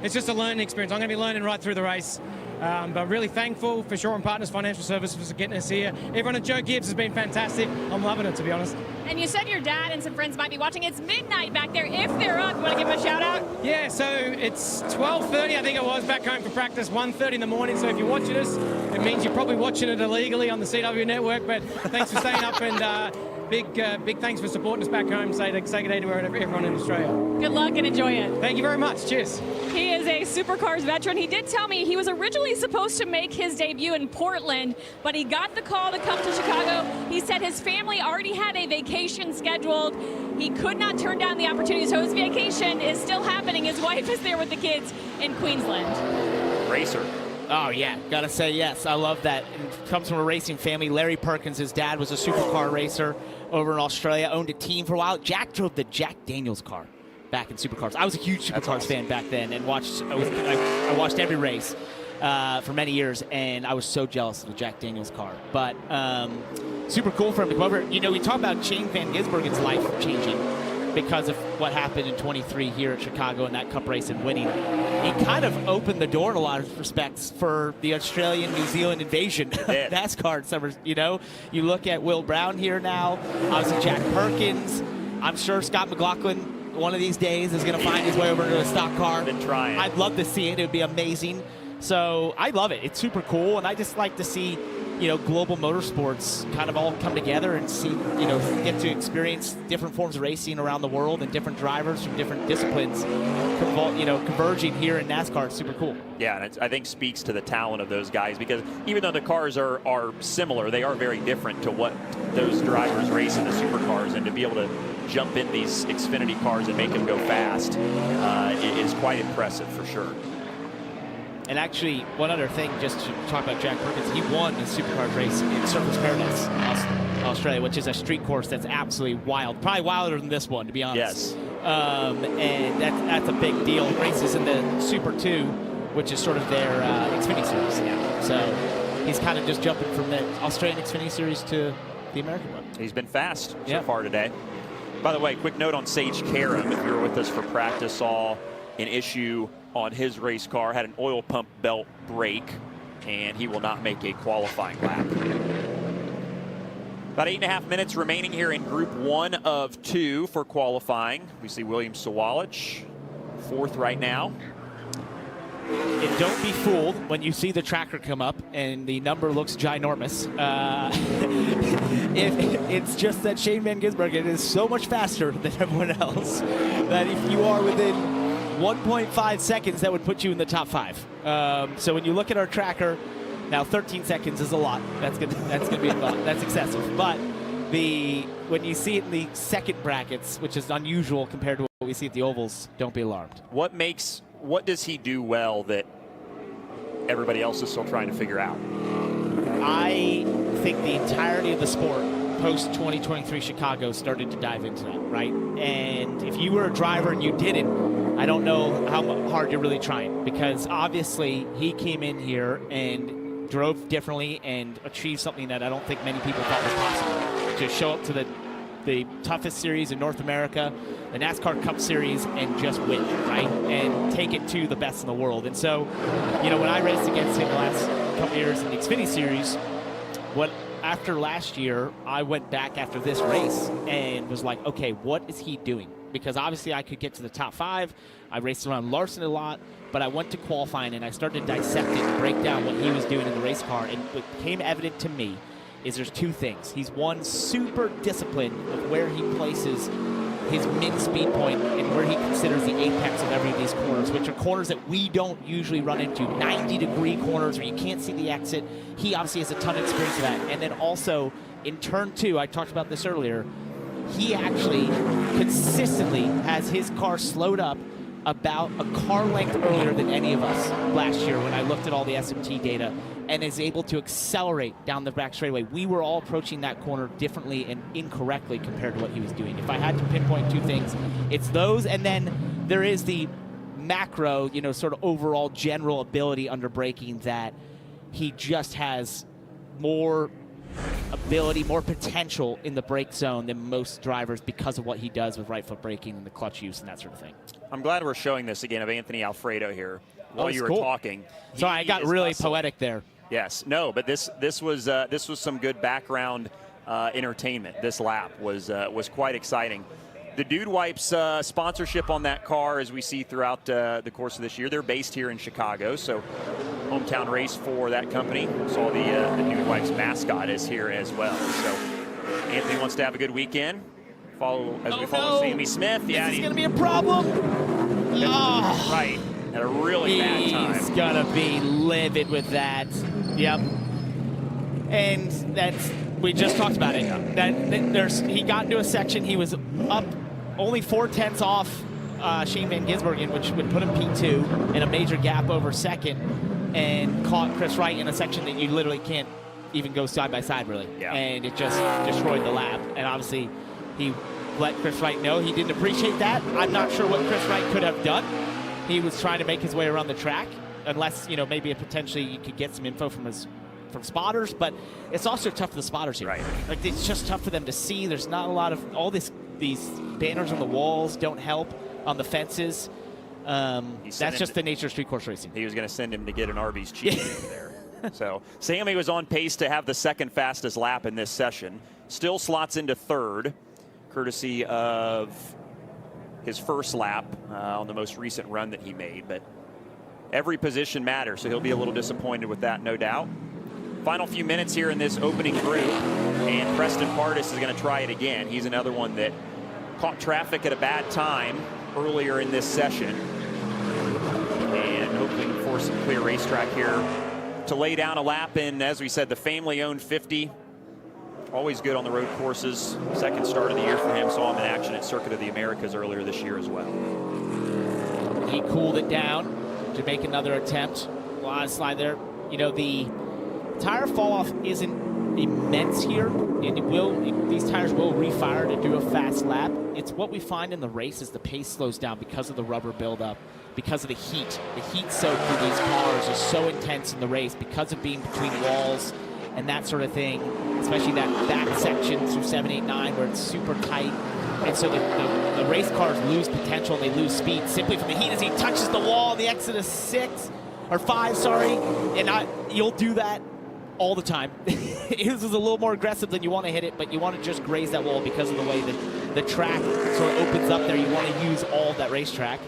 [SPEAKER 13] it's just a learning experience. I'm going to be learning right through the race. But really thankful for Shaw and Partners Financial Services for getting us here. Everyone at Joe Gibbs has been fantastic. I'm loving it, to be honest.
[SPEAKER 3] And you said your dad and some friends might be watching. It's midnight back there. If they're up, you want to give them a shout out?
[SPEAKER 13] Yeah, so it's 12:30, I think it was, back home for practice, 1:30 in the morning. So if you're watching us, it means you're probably watching it illegally on the CW network. But thanks for staying up, and big thanks for supporting us back home. Say good day to everyone in Australia.
[SPEAKER 3] Good luck and enjoy it.
[SPEAKER 13] Thank you very much. Cheers.
[SPEAKER 3] He is a Supercars veteran. He did tell me he was originally supposed to make his debut in Portland, but he got the call to come to Chicago. He said his family already had a vacation scheduled. He could not turn down the opportunity, so his vacation is still happening. His wife is there with the kids in Queensland.
[SPEAKER 1] Racer.
[SPEAKER 2] Oh, yeah, gotta say yes. I love that. It comes from a racing family. Larry Perkins, his dad, was a supercar racer over in Australia, owned a team for a while. Jack drove the Jack Daniels car back in supercars. I was a huge supercars fan back then and I watched every race for many years, and I was so jealous of the Jack Daniels car. But super cool for him to come over. You know, we talk about Shane Van Gisbergen's life changing because of what happened in 23 here at Chicago in that cup race and winning. He kind of opened the door in a lot of respects for the Australian-New Zealand invasion of NASCAR. You know, you look at Will Brown here now, obviously Jack Perkins. I'm sure Scott McLaughlin one of these days is going to find his way over to a stock car.
[SPEAKER 1] Been trying.
[SPEAKER 2] I'd love to see it. It would be amazing. So I love it. It's super cool, and I just like to see, you know, global motorsports kind of all come together and see, you know, get to experience different forms of racing around the world and different drivers from different disciplines, converging here in NASCAR. It's super cool.
[SPEAKER 1] Yeah, and I think speaks to the talent of those guys, because even though the cars are similar, they are very different to what those drivers race in the supercars, and to be able to jump in these Xfinity cars and make them go fast is quite impressive for sure.
[SPEAKER 2] And actually, one other thing, just to talk about Jack Perkins, he won the supercars race in Surfers Paradise, Australia, which is a street course that's absolutely wild. Probably wilder than this one, to be honest.
[SPEAKER 1] Yes.
[SPEAKER 2] And that's a big deal. He races in the Super 2, which is sort of their Xfinity Series now. So he's kind of just jumping from the Australian Xfinity Series to the American one.
[SPEAKER 1] He's been fast so far today. By the way, quick note on Sage Karam, if you were with us for practice, saw an issue on his race car, had an oil pump belt break, and he will not make a qualifying lap. About 8.5 minutes remaining here in Group 1 of 2 for qualifying. We see William Sawalich, 4th right now.
[SPEAKER 2] And don't be fooled when you see the tracker come up and the number looks ginormous. It's just that Shane Van Gisbergen is so much faster than everyone else that if you are within 1.5 seconds, that would put you in the top 5. So when you look at our tracker, now 13 seconds is a lot. That's gonna be a lot. That's excessive. But when you see it in the second brackets, which is unusual compared to what we see at the ovals, don't be alarmed.
[SPEAKER 1] What does he do well that everybody else is still trying to figure out?
[SPEAKER 2] I think the entirety of the sport post-2023 Chicago started to dive into that, right? And if you were a driver and you didn't, I don't know how hard you're really trying, because obviously he came in here and drove differently and achieved something that I don't think many people thought was possible, to show up to the toughest series in North America, the NASCAR Cup Series, and just win, right? And take it to the best in the world. And so, you know, when I raced against him the last couple years in the Xfinity Series, after last year, I went back after this race and was like, okay, what is he doing? Because obviously I could get to the top 5. I raced around Larson a lot, but I went to qualifying and I started to dissect it and break down what he was doing in the race car. And what became evident to me is there's 2 things. He's one, super disciplined of where he places his mid-speed point and where he considers the apex of every of these corners, which are corners that we don't usually run into, 90-degree corners where you can't see the exit. He obviously has a ton of experience with that. And then also, in turn 2, I talked about this earlier, he actually consistently has his car slowed up about a car length earlier than any of us last year when I looked at all the SMT data, and is able to accelerate down the back straightaway. We were all approaching that corner differently and incorrectly compared to what he was doing. If I had to pinpoint 2 things, it's those, and then there is the macro, you know, sort of overall general ability under braking that he just has more ability, more potential in the brake zone than most drivers because of what he does with right foot braking and the clutch use and that sort of thing.
[SPEAKER 1] I'm glad we're showing this again of Anthony Alfredo here while you were talking.
[SPEAKER 2] Sorry, I got really poetic there.
[SPEAKER 1] Yes, no, but this was some good background entertainment. This lap was quite exciting. The Dude Wipes sponsorship on that car, as we see throughout the course of this year, they're based here in Chicago, so hometown race for that company. Saw the Dude Wipes mascot is here as well. So Anthony wants to have a good weekend. We follow Sammy Smith.
[SPEAKER 2] This is going to be a problem.
[SPEAKER 1] Right. At a really bad time.
[SPEAKER 2] He's going to be livid with that. Yep. And we just talked about it. He got into a section. He was up only 4/10 off Shane Van Gisbergen, which would put him P2 in a major gap over second, and caught Chris Wright in a section that you literally can't even go side by side, really.
[SPEAKER 1] Yeah.
[SPEAKER 2] And it just destroyed the lap. And obviously, he let Chris Wright know he didn't appreciate that. I'm not sure what Chris Wright could have done. He was trying to make his way around the track, unless, you know, maybe potentially you could get some info from spotters, but it's also tough for the spotters here.
[SPEAKER 1] Right.
[SPEAKER 2] Like, it's just tough for them to see. There's not a lot of these banners on the walls don't help on the fences. That's just the nature of street course racing.
[SPEAKER 1] He was going to send him to get an Arby's cheeseburger there. So Sammy was on pace to have the second fastest lap in this session. Still slots into 3rd, courtesy of his first lap on the most recent run that he made. But every position matters, so he'll be a little disappointed with that, no doubt. Final few minutes here in this opening group, and Preston Pardis is going to try it again. He's another one that caught traffic at a bad time earlier in this session, and hoping for some clear racetrack here to lay down a lap in, as we said, the family-owned 50. Always good on the road courses. Second start of the year for him. Saw him in action at Circuit of the Americas earlier this year as well.
[SPEAKER 2] He cooled it down to make another attempt. A lot of slide there. You know, the tire fall off isn't immense here, and these tires will refire to do a fast lap. It's what we find in the race is the pace slows down because of the rubber buildup, because of the heat. The heat soak through these cars is so intense in the race because of being between walls and that sort of thing, especially that back section through 7, 8, 9 where it's super tight. And so the race cars lose potential and they lose speed simply from the heat as he touches the wall on the exit of 5, sorry. And you'll do that all the time. His is a little more aggressive than you want to hit it, but you want to just graze that wall because of the way that the track sort of opens up there. You want to use all of that racetrack.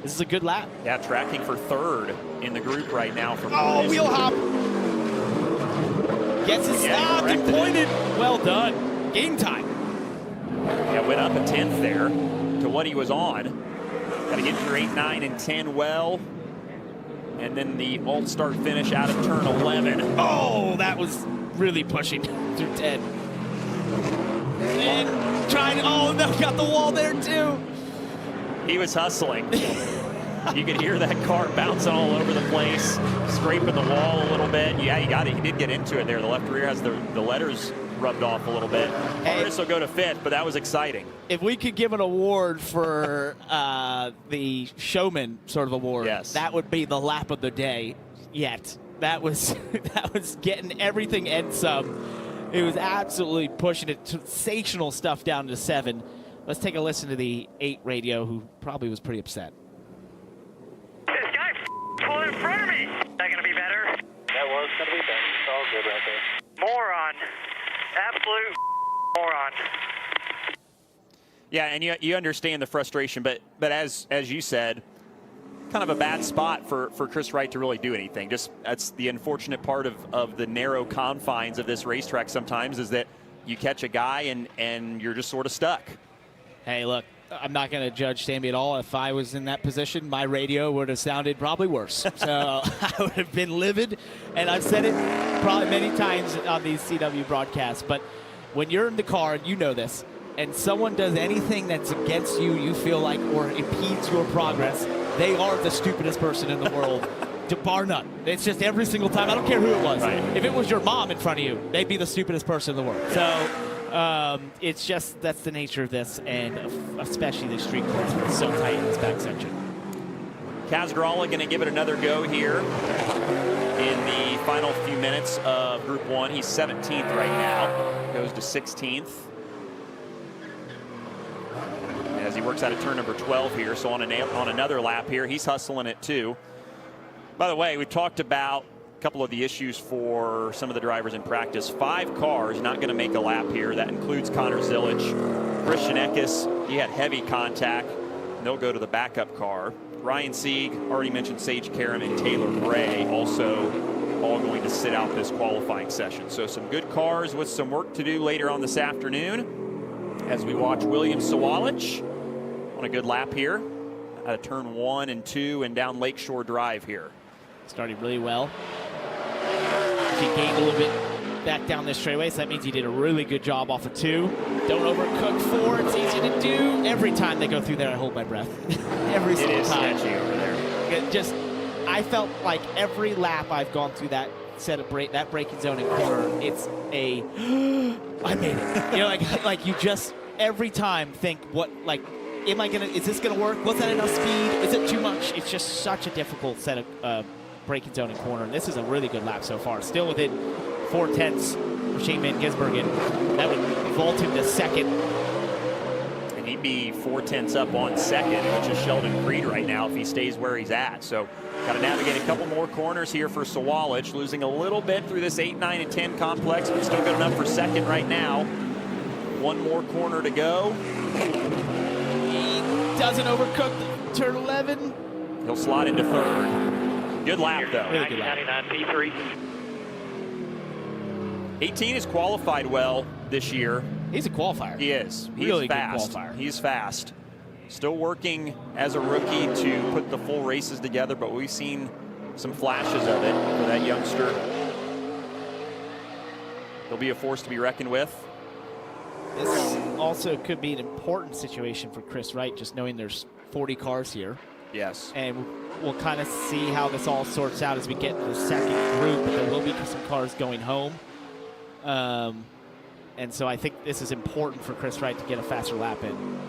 [SPEAKER 2] This is a good lap.
[SPEAKER 1] Yeah, tracking for third in the group right now for
[SPEAKER 2] Oh, wheel hop. Gets it stopped and pointed. Well done. Game time.
[SPEAKER 1] Yeah, went up a 10th there to what he was on. Got to get through 8, 9, and 10 well. And then the alt-start finish out of turn 11.
[SPEAKER 2] Oh, that was really pushing through 10. And trying, oh no, got the wall there too.
[SPEAKER 1] He was hustling. You could hear that car bouncing all over the place, scraping the wall a little bit. Yeah, he got it. He did get into it there. The left rear has the letters rubbed off a little bit. This will go to 5th, but that was exciting.
[SPEAKER 2] If we could give an award for the showman sort of award,
[SPEAKER 1] yes,
[SPEAKER 2] that would be the lap of the day yet. That was that was getting everything and some. It was absolutely pushing it. Sensational stuff down to 7. Let's take a listen to the 8 radio, who probably was pretty upset.
[SPEAKER 4] This guy pulled in front of me. Is that going to be better? That was going to be better. It's all good right there. Moron. Absolute moron.
[SPEAKER 1] Yeah, and you understand the frustration, but as you said, kind of a bad spot for Chris Wright to really do anything. Just that's the unfortunate part of the narrow confines of this racetrack sometimes, is that you catch a guy and you're just sort of stuck.
[SPEAKER 2] Hey, look, I'm not going to judge Sammy at all. If I was in that position, my radio would have sounded probably worse. So I would have been livid, and I've said it probably many times on these CW broadcasts. But when you're in the car, and you know this, and someone does anything that's against you, you feel like, or impedes your progress, they are the stupidest person in the world, to bar none. It's just every single time. I don't care who it was.
[SPEAKER 1] Right.
[SPEAKER 2] If it was your mom in front of you, they'd be the stupidest person in the world. So it's just, that's the nature of this, and especially the street course where it's so tight in this back section.
[SPEAKER 1] Casgrala going to give it another go here in the final few minutes of Group 1. He's 17th right now. Goes to 16th. As he works out of turn number 12 here, so on another lap here, he's hustling it too. By the way, we talked about a couple of the issues for some of the drivers in practice. 5 cars not going to make a lap here. That includes Connor Zilic, Christian Eckes. He had heavy contact. They'll go to the backup car. Ryan Sieg, already mentioned Sage Karam and Taylor Gray, also all going to sit out this qualifying session. So some good cars with some work to do later on this afternoon as we watch William Sawalich on a good lap here out of turn 1 and 2 and down Lakeshore Drive here.
[SPEAKER 2] Started really well. He gained a little bit back down this straightaway, so that means he did a really good job off of 2. Don't overcook 4. It's easy to do. Every time they go through there, I hold my breath. Every single time.
[SPEAKER 1] It is sketchy over there.
[SPEAKER 2] Just, I felt like every lap I've gone through that set of that braking zone and corner, it's a, I made it. You know, like you just every time think, what, like, is this gonna work? Was that enough speed? Is it too much? It's just such a difficult set of braking zone and corner. And this is a really good lap so far. Still within 4/10 of Shane Van Gisbergen. That would vault him to 2nd.
[SPEAKER 1] And he'd be 4/10 up on 2nd, which is Sheldon Creed right now if he stays where he's at. So got to navigate a couple more corners here for Sawalich, losing a little bit through this 8, 9, and 10 complex, but still good enough for 2nd right now. One more corner to go.
[SPEAKER 2] He doesn't overcook turn 11.
[SPEAKER 1] He'll slot into 3rd. Good lap, though.
[SPEAKER 2] Really good lap.
[SPEAKER 4] 99 P3.
[SPEAKER 1] 18 has qualified well this year.
[SPEAKER 2] He's a qualifier.
[SPEAKER 1] He is. He's
[SPEAKER 2] really
[SPEAKER 1] fast.
[SPEAKER 2] Good qualifier.
[SPEAKER 1] He's fast. Still working as a rookie to put the full races together, but we've seen some flashes of it for that youngster. He'll be a force to be reckoned with.
[SPEAKER 2] This also could be an important situation for Chris Wright, just knowing there's 40 cars here.
[SPEAKER 1] Yes.
[SPEAKER 2] And we'll kind of see how this all sorts out as we get into the 2nd group. There will be some cars going home. And so I think this is important for Chris Wright to get a faster lap in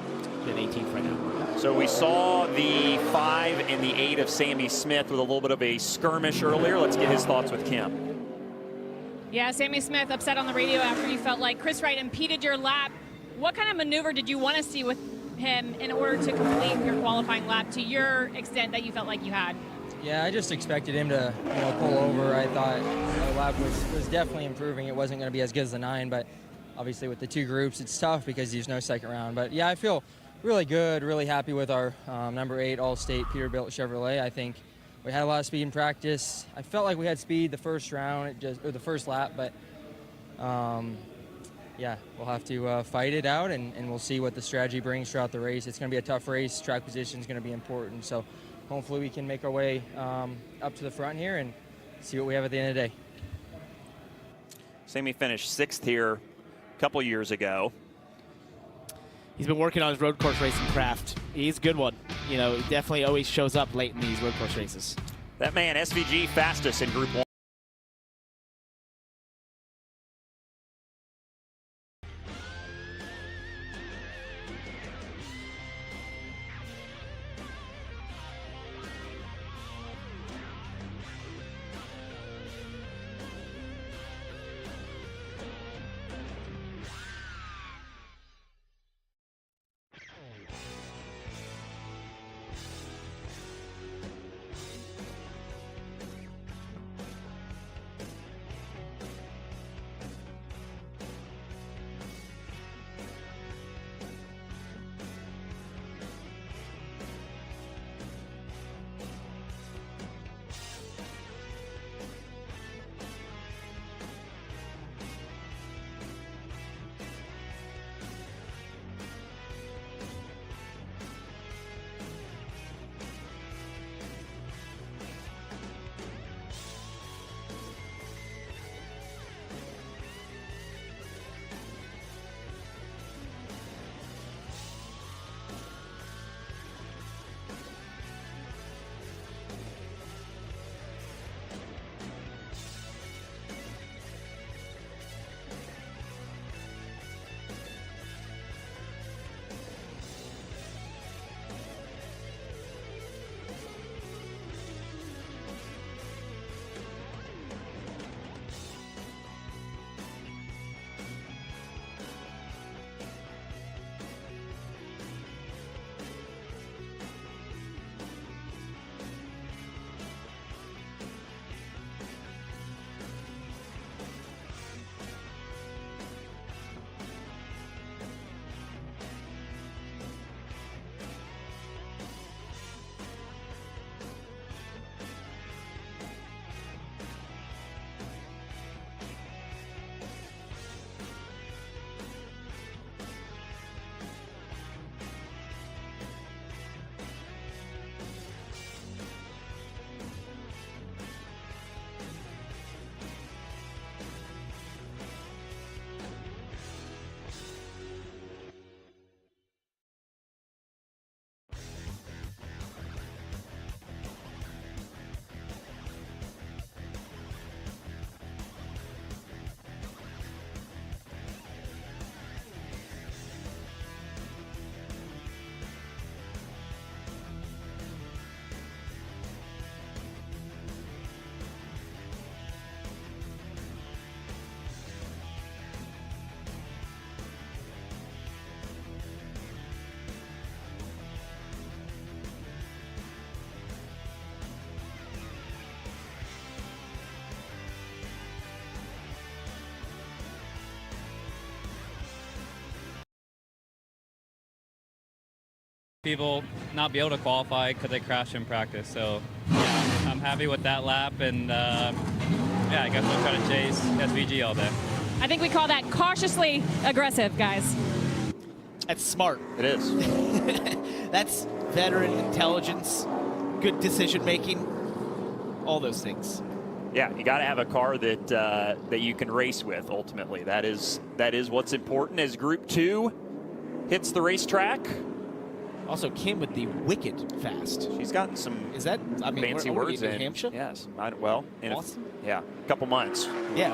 [SPEAKER 2] than 18th right now.
[SPEAKER 1] So we saw the 5 and the 8 of Sammy Smith with a little bit of a skirmish earlier. Let's get his thoughts with Kim.
[SPEAKER 3] Yeah, Sammy Smith upset on the radio after you felt like Chris Wright impeded your lap. What kind of maneuver did you want to see with him in order to complete your qualifying lap to your extent that you felt like you had?
[SPEAKER 14] Yeah, I just expected him to pull over. I thought the lap was definitely improving. It wasn't going to be as good as the 9, but obviously with the 2 groups, it's tough because there's no 2nd round. But yeah, I feel Really good, really happy with our number 8 All-State Peterbilt Chevrolet. I think we had a lot of speed in practice. I felt like we had speed the first round, or the first lap, but yeah, we'll have to fight it out, and we'll see what the strategy brings throughout the race. It's going to be a tough race. Track position is going to be important, so hopefully we can make our way up to the front here and see what we have at the end of the day.
[SPEAKER 1] Sammy finished 6th here a couple years ago.
[SPEAKER 2] He's been working on his road course racing craft. He's a good one. You know, he definitely always shows up late in these road course races.
[SPEAKER 1] That man, SVG fastest in Group 1.
[SPEAKER 15] People not be able to qualify because they crashed in practice. So yeah, I'm happy with that lap, and yeah, I guess we'll try to chase SVG all day.
[SPEAKER 3] I think we call that cautiously aggressive, guys.
[SPEAKER 2] That's smart.
[SPEAKER 1] It is.
[SPEAKER 2] That's veteran intelligence, good decision making, all those things.
[SPEAKER 1] Yeah, you got to have a car that that you can race with. Ultimately, that is what's important as Group 2 hits the racetrack.
[SPEAKER 2] Also, Kim with the wicked fast.
[SPEAKER 1] She's gotten some fancy words in.
[SPEAKER 2] New Hampshire?
[SPEAKER 1] Yes. Well, in
[SPEAKER 2] awesome.
[SPEAKER 1] A couple months.
[SPEAKER 2] Yeah.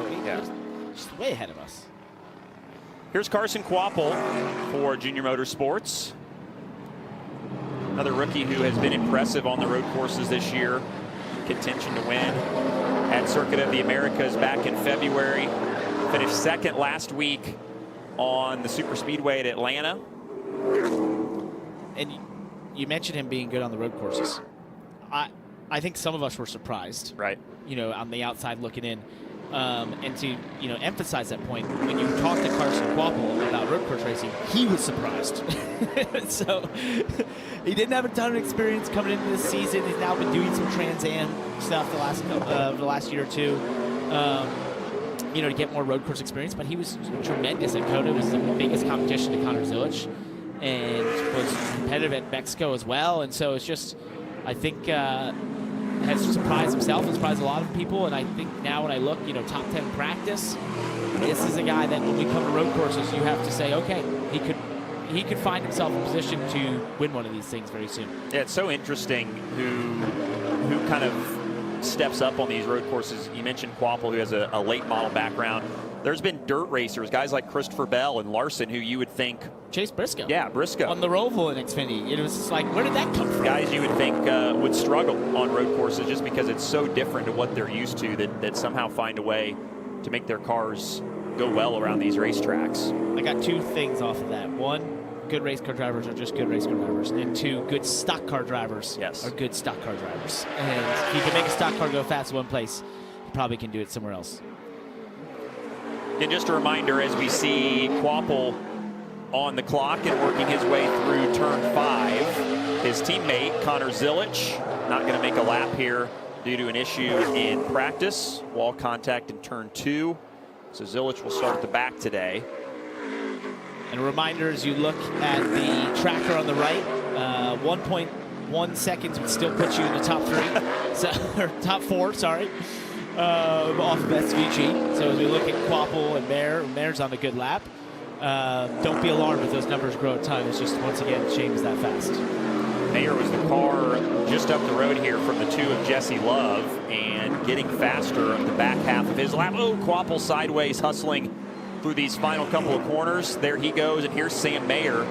[SPEAKER 2] She's way ahead of us.
[SPEAKER 1] Here's Carson Quapple for Junior Motorsports. Another rookie who has been impressive on the road courses this year. Contention to win at Circuit of the Americas back in February. Finished 2nd last week on the Super Speedway at Atlanta.
[SPEAKER 2] And you mentioned him being good on the road courses. I think some of us were surprised.
[SPEAKER 1] Right.
[SPEAKER 2] You know, on the outside looking in. And to, emphasize that point, when you talk to Carson Quapple about road course racing, he was surprised. So he didn't have a ton of experience coming into this season. He's now been doing some Trans Am stuff the last year or two, to get more road course experience. But he was tremendous at COTA. It was the biggest competition to Connor Zilic, and was competitive at Mexico as well. And so it's just, I think, has surprised himself and surprised a lot of people. And I think now when I look, top 10 practice, this is a guy that when we come to road courses, you have to say, okay, he could find himself in position to win one of these things very soon.
[SPEAKER 1] Yeah, it's so interesting who kind of steps up on these road courses. You mentioned Quapple, who has a late model background. There's been dirt racers, guys like Christopher Bell and Larson, who you would think...
[SPEAKER 2] Chase Briscoe.
[SPEAKER 1] Yeah, Briscoe.
[SPEAKER 2] On the Roval in Xfinity. It was just like, where did that come from?
[SPEAKER 1] Guys you would think would struggle on road courses just because it's so different to what they're used to that somehow find a way to make their cars go well around these racetracks.
[SPEAKER 2] I got two things off of that. One, good race car drivers are just good race car drivers. And two, good stock car drivers are good stock car drivers. And if you can make a stock car go fast in one place, you probably can do it somewhere else.
[SPEAKER 1] And just a reminder, as we see Quapple on the clock and working his way through turn 5, his teammate, Connor Zilic, not going to make a lap here due to an issue in practice. Wall contact in turn 2. So Zilic will start at the back today.
[SPEAKER 2] And a reminder, as you look at the tracker on the right, 1.1 seconds would still put you in the top 3, or top 4, sorry. Off of SVG. So as we look at Quapple and Mayor's on a good lap. Don't be alarmed if those numbers grow at time. It's just, once again, shame is that fast.
[SPEAKER 1] Mayor was the car just up the road here from the 2 of Jesse Love, and getting faster on the back half of his lap. Oh, Quapple sideways hustling through these final couple of corners. There he goes, and here's Sam Mayer.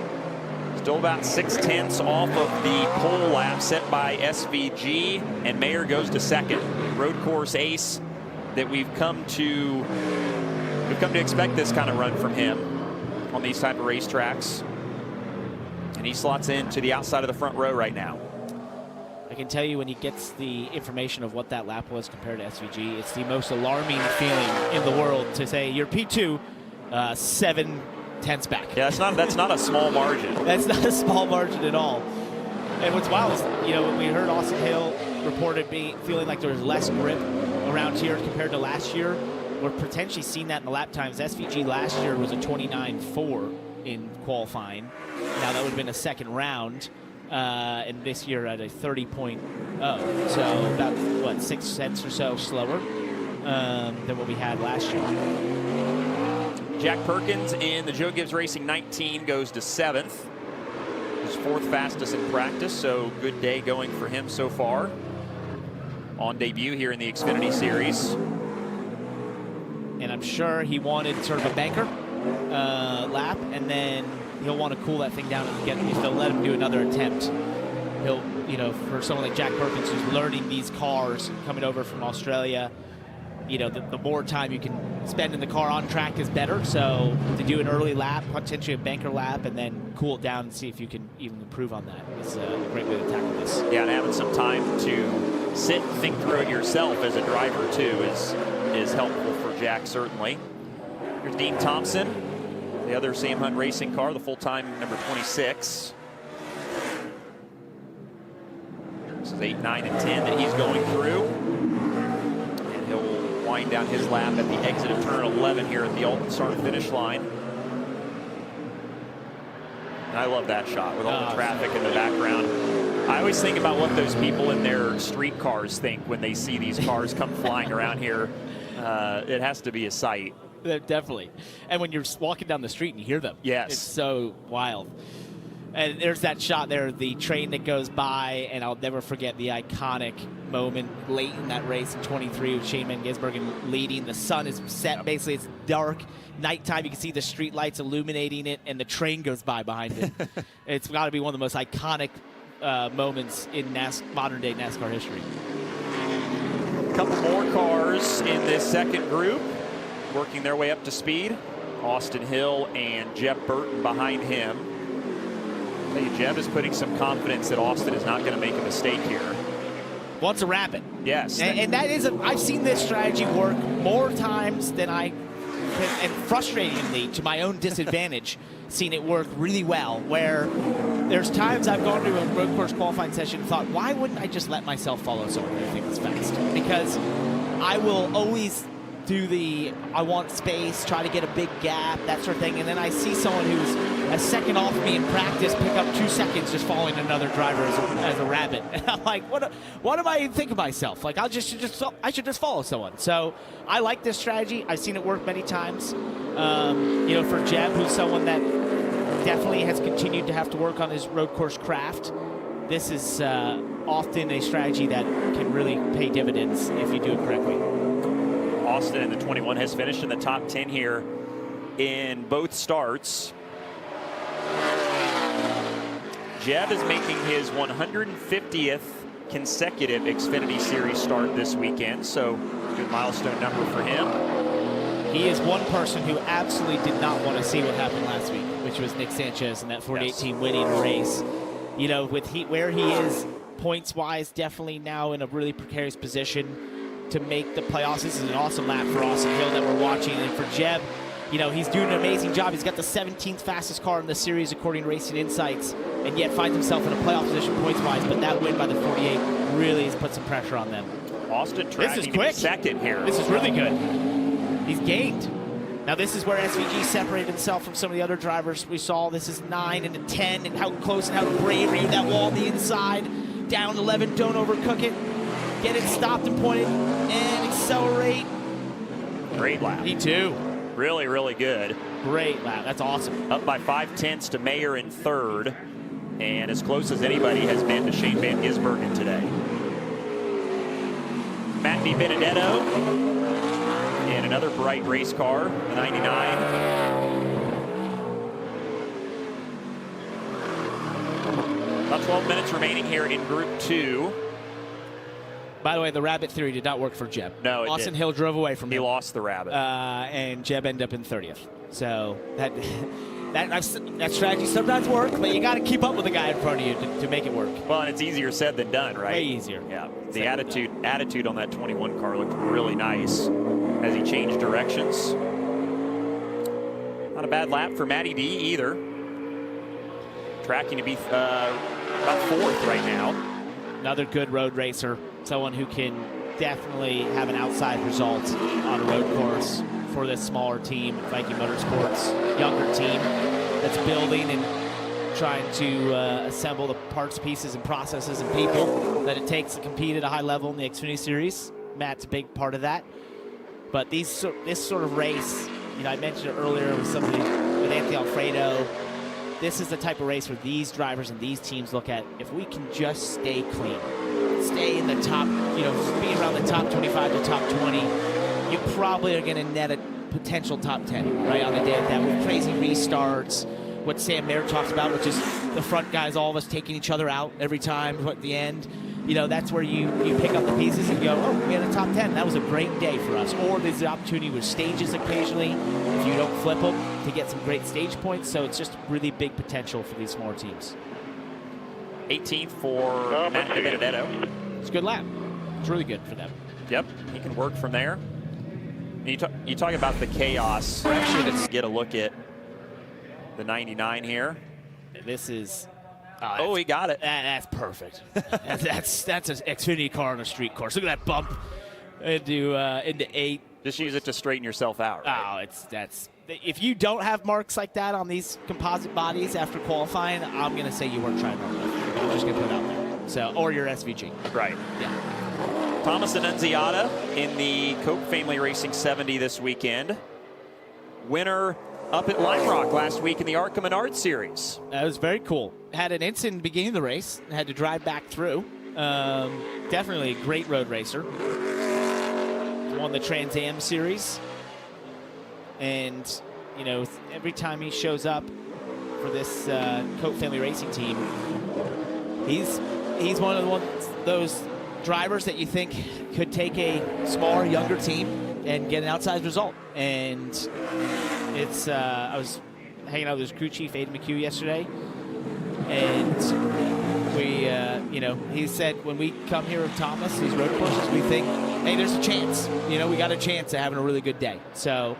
[SPEAKER 1] Still about 0.6 off of the pole lap set by SVG, and Mayer goes to second. Road course ace that we've come to expect this kind of run from him on these type of racetracks. And he slots into the outside of the front row right now.
[SPEAKER 2] I can tell you when he gets the information of what that lap was compared to SVG, it's the most alarming feeling in the world to say you're P2, 7/10 back.
[SPEAKER 1] Yeah, that's not a small margin.
[SPEAKER 2] That's not a small margin at all. And what's wild is, when we heard Austin Hill reported feeling like there was less grip around here compared to last year, we're potentially seeing that in the lap times. SVG last year was a 29.4 in qualifying. Now that would have been a second round, and this year at a 30.0. So about, 0.6 or so slower than what we had last year.
[SPEAKER 1] Jack Perkins in the Joe Gibbs Racing 19 goes to 7th. His 4th fastest in practice, so good day going for him so far. On debut here in the Xfinity Series.
[SPEAKER 2] And I'm sure he wanted sort of a banker lap, and then he'll want to cool that thing down and if they'll let him do another attempt. He'll, for someone like Jack Perkins who's learning these cars, coming over from Australia, the more time you can spend in the car on track is better. So to do an early lap, potentially a banker lap, and then cool it down and see if you can even improve on that is a great way to tackle this.
[SPEAKER 1] Yeah, and having some time to sit and think through it yourself as a driver too is helpful for Jack, certainly. Here's Dean Thompson, the other Sam Hunt Racing car, the full-time number 26. This is 8, 9, and 10 that he's going through. And he'll wind down his lap at the exit of turn 11 here at the Alton start-finish line. And I love that shot with all the traffic in the background. I always think about what those people in their street cars think when they see these cars come flying around here. It has to be a sight.
[SPEAKER 2] Definitely. And when you're walking down the street and you hear them.
[SPEAKER 1] Yes.
[SPEAKER 2] It's so wild. And there's that shot there, the train that goes by, and I'll never forget the iconic moment late in that race in 23 with Shane Van Gisbergen leading. The sun is set, basically it's dark, nighttime, you can see the street lights illuminating it, and the train goes by behind it. It's got to be one of the most iconic moments in modern-day NASCAR history.
[SPEAKER 1] A couple more cars in this second group working their way up to speed. Austin Hill and Jeb Burton behind him. I tell you, Jeb is putting some confidence that Austin is not going to make a mistake here.
[SPEAKER 2] Wants to wrap it.
[SPEAKER 1] Yes.
[SPEAKER 2] And that is, I've seen this strategy work more times than and frustratingly to my own disadvantage seen it work really well, where there's times I've gone to a road course qualifying session and thought, why wouldn't I just let myself follow someone who thinks fast? Because I will always do the, I want space, try to get a big gap, that sort of thing, and then I see someone who's a second off me in practice pick up 2 seconds just following another driver as a rabbit. And I'm like, what am I thinking of myself? Like, I should just follow someone. So I like this strategy. I've seen it work many times. You know, for Jeb, who's someone that definitely has continued to have to work on his road course craft, this is often a strategy that can really pay dividends if you do it correctly.
[SPEAKER 1] Austin in the 21 has finished in the top 10 here in both starts. Jeb is making his 150th consecutive Xfinity Series start this weekend, so good milestone number for him.
[SPEAKER 2] He is one person who absolutely did not want to see what happened last week, which was Nick Sanchez in that 48 team winning race. You know, with where he is points-wise, definitely now in a really precarious position to make the playoffs. This is an awesome lap for Austin Hill that we're watching, and for Jeb, you know, he's doing an amazing job. He's got the 17th fastest car in the series according to Racing Insights, and yet finds himself in a playoff position points-wise, but that win by the 48 really has put some pressure on them.
[SPEAKER 1] Austin tracking to be second here.
[SPEAKER 2] This is really good. He's gained. Now this is where SVG separated himself from some of the other drivers we saw. This is 9 and 10, and how close and how bravery that wall on the inside. Down 11, don't overcook it. Get it stopped and pointed, and accelerate.
[SPEAKER 1] Great lap.
[SPEAKER 2] Me too.
[SPEAKER 1] Really, really good.
[SPEAKER 2] Great lap. That's awesome.
[SPEAKER 1] Up by 5/10 to Mayer in third, and as close as anybody has been to Shane Van Gisbergen today. Matt Benedetto in another bright race car, the 99. About 12 minutes remaining here in Group 2.
[SPEAKER 2] By the way, the rabbit theory did not work for Jeb.
[SPEAKER 1] No, it
[SPEAKER 2] Austin
[SPEAKER 1] didn't.
[SPEAKER 2] Hill drove away from him.
[SPEAKER 1] He lost the rabbit.
[SPEAKER 2] And Jeb ended up in 30th. So that strategy sometimes works, but you got to keep up with the guy in front of you to make it work.
[SPEAKER 1] Well, and it's easier said than done, right?
[SPEAKER 2] Way easier.
[SPEAKER 1] Yeah. The attitude on that 21 car looked really nice as he changed directions. Not a bad lap for Matty D either. Tracking to be about 4th right now.
[SPEAKER 2] Another good road racer. Someone who can definitely have an outside result on a road course for this smaller team, Viking Motorsports, younger team that's building and trying to assemble the parts, pieces, and processes and people that it takes to compete at a high level in the Xfinity Series. Matt's a big part of that. But this sort of race, you know, I mentioned it earlier with Anthony Alfredo. This is the type of race where these drivers and these teams look at, if we can just stay clean, stay in the top, you know, be around the top 25 to top 20, you probably are going to net a potential top 10, right, on the day of that, with crazy restarts, what Sam Mayer talks about, which is the front guys, all of us taking each other out every time at the end. You know, that's where you pick up the pieces and go, oh, we had a top 10. That was a great day for us. Or there's the opportunity with stages occasionally, if you don't flip them, to get some great stage points. So it's just really big potential for these smaller teams.
[SPEAKER 1] 18th for Matt Benedetto.
[SPEAKER 2] It's a good lap. It's really good for them.
[SPEAKER 1] Yep, he can work from there. You talk about the chaos. Actually, let's get a look at the 99 here.
[SPEAKER 2] This is...
[SPEAKER 1] oh, he got it.
[SPEAKER 2] That's perfect. that's an Xfinity car on a street course. Look at that bump into 8.
[SPEAKER 1] Just use it to straighten yourself out. Right?
[SPEAKER 2] Oh, if you don't have marks like that on these composite bodies after qualifying, I'm gonna say you weren't trying to run with. I'm just gonna put it out there. So, or your SVG.
[SPEAKER 1] Right.
[SPEAKER 2] Yeah.
[SPEAKER 1] Thomas Annunziata in the Cope Family Racing 70 this weekend. Winner up at Lime Rock last week in the Arkham and Art Series.
[SPEAKER 2] That was very cool. Had an incident in the beginning of the race. Had to drive back through. Definitely a great road racer. Won the Trans Am Series. And, you know, every time he shows up for this Cope Family Racing team, he's one of those drivers that you think could take a smaller, younger team and get an outsized result. And it's I was hanging out with his crew chief, Aiden McHugh, yesterday, and we, you know, he said when we come here with Thomas, these road courses, we think, hey, there's a chance. You know, we got a chance of having a really good day. So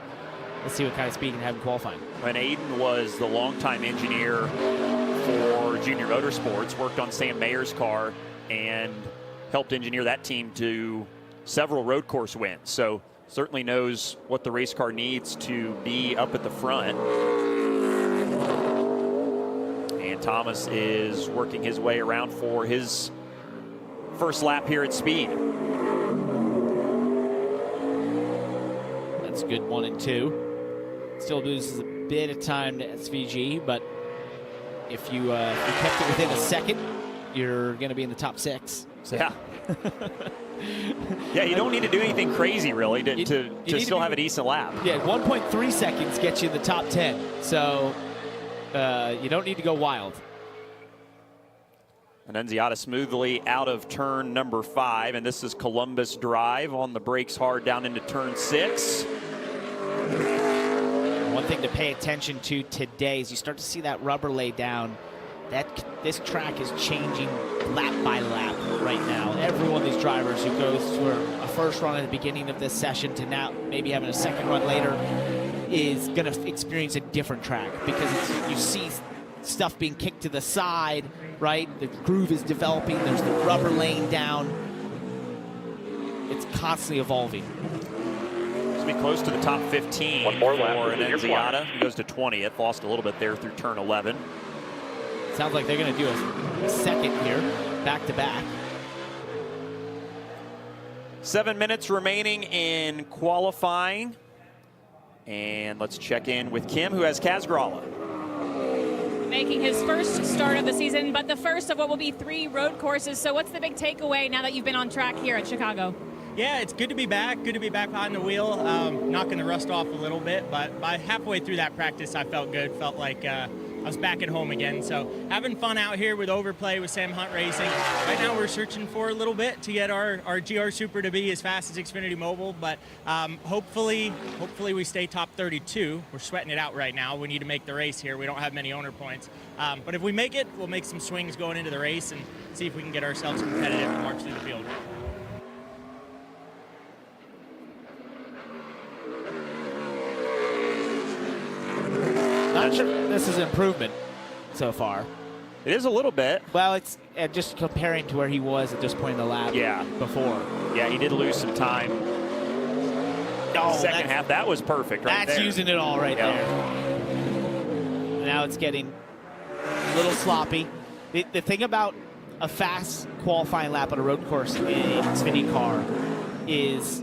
[SPEAKER 2] let's see what kind of speed he can have in qualifying.
[SPEAKER 1] And Aiden was the longtime engineer for Junior Motorsports, worked on Sam Mayer's car, and helped engineer that team to several road course wins. So certainly knows what the race car needs to be up at the front. And Thomas is working his way around for his first lap here at speed.
[SPEAKER 2] That's a good 1 and 2. Still loses a bit of time to SVG, but if you kept it within a second, you're going to be in the top 6. So.
[SPEAKER 1] Yeah. Yeah, you don't need to do anything crazy, really, to still have a decent lap.
[SPEAKER 2] Yeah, 1.3 seconds gets you in the top 10. So you don't need to go wild.
[SPEAKER 1] Annunziata smoothly out of turn number 5, and this is Columbus Drive on the brakes hard down into turn 6.
[SPEAKER 2] One thing to pay attention to today is you start to see that rubber lay down. This track is changing lap by lap right now. Every one of these drivers who goes for a first run at the beginning of this session to now maybe having a second run later is going to experience a different track, because you see stuff being kicked to the side, right? The groove is developing. There's the rubber laying down. It's constantly evolving.
[SPEAKER 1] It's be close to the top 15
[SPEAKER 4] One more lap
[SPEAKER 1] for Annunziata. He goes to 20th. Lost a little bit there through turn 11.
[SPEAKER 2] Sounds like they're going to do a second here, back to back.
[SPEAKER 1] 7 minutes remaining in qualifying. And let's check in with Kim, who has Kazgrala.
[SPEAKER 3] Making his first start of the season, but the first of what will be 3 road courses. So what's the big takeaway now that you've been on track here at Chicago?
[SPEAKER 5] Yeah, it's good to be back. Good to be back behind the wheel. Knocking the rust off a little bit, but by halfway through that practice, I felt good. Felt like I was back at home again. So having fun out here with Overplay with Sam Hunt Racing. Right now we're searching for a little bit to get our GR Super to be as fast as Xfinity Mobile, but hopefully we stay top 32. We're sweating it out right now. We need to make the race here. We don't have many owner points. But if we make it, we'll make some swings going into the race and see if we can get ourselves competitive and march through the field.
[SPEAKER 2] Not sure this is an improvement so far.
[SPEAKER 1] It is a little bit.
[SPEAKER 2] Well, it's just comparing to where he was at this point in the lap before.
[SPEAKER 1] Yeah, he did lose some time. Second half, that was perfect right
[SPEAKER 2] That's
[SPEAKER 1] there.
[SPEAKER 2] using it all right there. Now it's getting a little sloppy. The thing about a fast qualifying lap on a road course in an Xfinity car is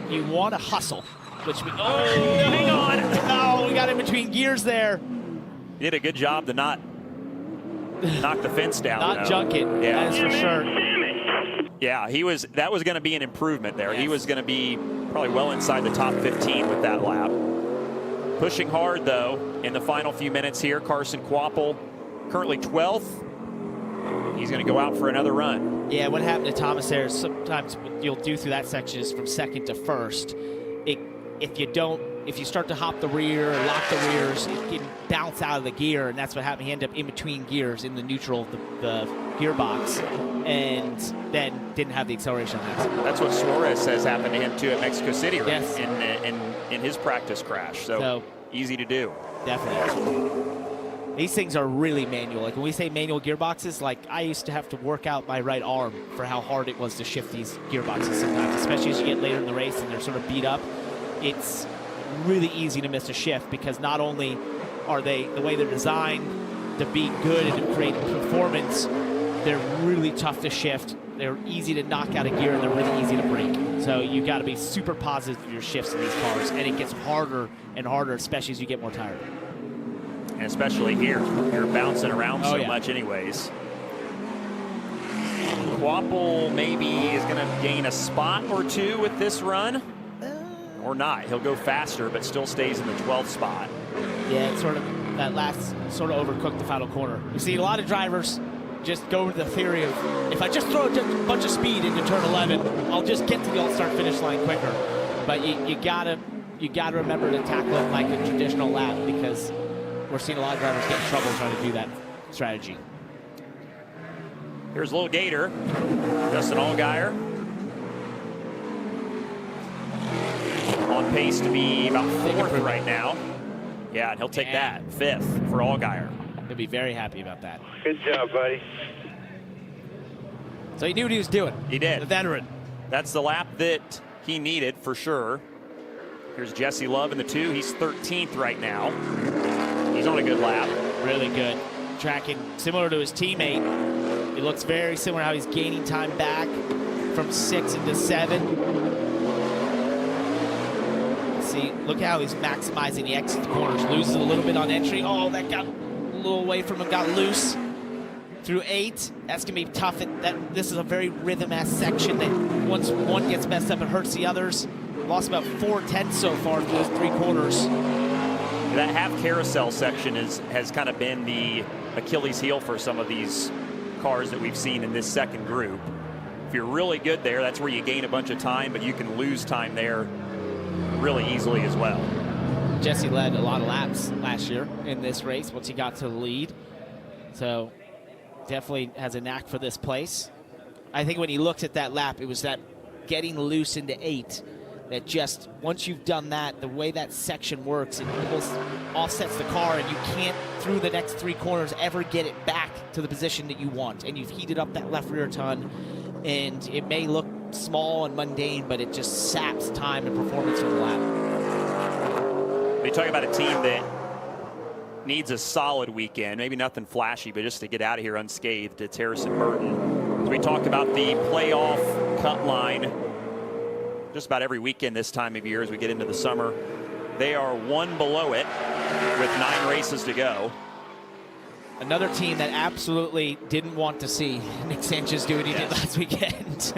[SPEAKER 2] you want to hustle. Which we, hang on. Oh, we got in between gears there.
[SPEAKER 1] He did a good job to not knock the fence down.
[SPEAKER 2] Not junk it,
[SPEAKER 1] yeah.
[SPEAKER 2] that is for sure.
[SPEAKER 1] Yeah, that was going to be an improvement there. Yes. He was going to be probably well inside the top 15 with that lap. Pushing hard, though, in the final few minutes here. Carson Kvapil, currently 12th. He's going to go out for another run.
[SPEAKER 2] Yeah, what happened to Thomas there is sometimes what you'll do through that section is from second to first. If you start to hop the rear or lock the rears, it can bounce out of the gear, and that's what happened. He ended up in between gears in the neutral of the gearbox, and then didn't have the acceleration on that.
[SPEAKER 1] That's what Suarez says happened to him too at Mexico City, right?
[SPEAKER 2] Yes.
[SPEAKER 1] In his practice crash. So easy to do.
[SPEAKER 2] Definitely. These things are really manual. Like when we say manual gearboxes, like I used to have to work out my right arm for how hard it was to shift these gearboxes sometimes, especially as you get later in the race and they're sort of beat up. It's really easy to miss a shift because not only are they the way they're designed to be good and to create performance, they're really tough to shift. They're easy to knock out of gear and they're really easy to break. So you got to be super positive with your shifts in these cars, and it gets harder and harder, especially as you get more tired.
[SPEAKER 1] And especially here, you're bouncing around so much anyways. Kvapil maybe is going to gain a spot or two with this run. Or not. He'll go faster, but still stays in the 12th spot.
[SPEAKER 2] Yeah, it's sort of that last sort of overcooked the final corner. You see a lot of drivers just go with the theory of, if I just throw a bunch of speed into turn 11, I'll just get to the all-start finish line quicker. But you gotta remember to tackle it like a traditional lap, because we're seeing a lot of drivers get in trouble trying to do that strategy.
[SPEAKER 1] Here's Lil Gator, Justin Allgaier. On on pace to be about 4th right now. Yeah, and he'll take that 5th for Allgaier.
[SPEAKER 2] He'll be very happy about that.
[SPEAKER 4] Good job, buddy.
[SPEAKER 2] So he knew what he was doing.
[SPEAKER 1] He did.
[SPEAKER 2] The veteran.
[SPEAKER 1] That's the lap that he needed for sure. Here's Jesse Love in the 2. He's 13th right now. He's on a good lap.
[SPEAKER 2] Really good. Tracking similar to his teammate. It looks very similar how he's gaining time back from 6 into 7. See, look how he's maximizing the exit corners. Loses a little bit on entry. Oh, that got a little away from him, got loose. Through 8, that's gonna be tough. This is a very rhythm-ass section that once one gets messed up, it hurts the others. Lost about 4/10 so far through those 3 corners.
[SPEAKER 1] That half carousel section has kind of been the Achilles heel for some of these cars that we've seen in this second group. If you're really good there, that's where you gain a bunch of time, but you can lose time there really easily as well.
[SPEAKER 2] Jesse led a lot of laps last year in this race once he got to the lead. So definitely has a knack for this place. I think when he looked at that lap, it was that getting loose into 8 that just, once you've done that, the way that section works, it almost offsets the car and you can't, through the next 3 corners, ever get it back to the position that you want. And you've heated up that left rear ton, and it may look small and mundane, but it just saps time and performance from the lap.
[SPEAKER 1] We talk about a team that needs a solid weekend, maybe nothing flashy, but just to get out of here unscathed. It's Harrison Burton. As we talk about the playoff cut line just about every weekend this time of year as we get into the summer. They are 1 below it with 9 races to go.
[SPEAKER 2] Another team that absolutely didn't want to see Nick Sanchez do what he did last weekend.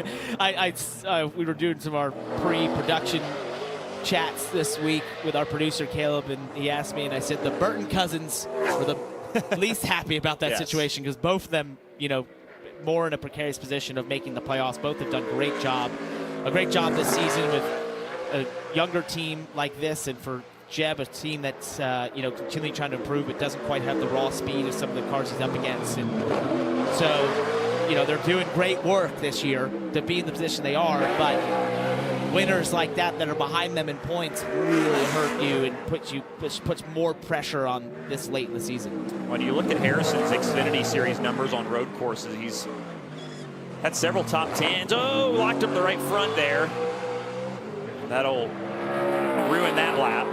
[SPEAKER 2] We were doing some of our pre-production chats this week with our producer Caleb, and he asked me, and I said the Burton cousins were the least happy about that situation, because both of them, you know, more in a precarious position of making the playoffs. Both have done a great job this season with a younger team like this, and for Jeb, a team that's you know, continually trying to improve but doesn't quite have the raw speed of some of the cars he's up against. And so, you know, they're doing great work this year to be in the position they are, but winners like that are behind them in points really hurt you and puts more pressure on this late in the season.
[SPEAKER 1] When you look at Harrison's Xfinity Series numbers on road courses, he's had several top 10s. Oh, locked up the right front there. That'll ruin that lap.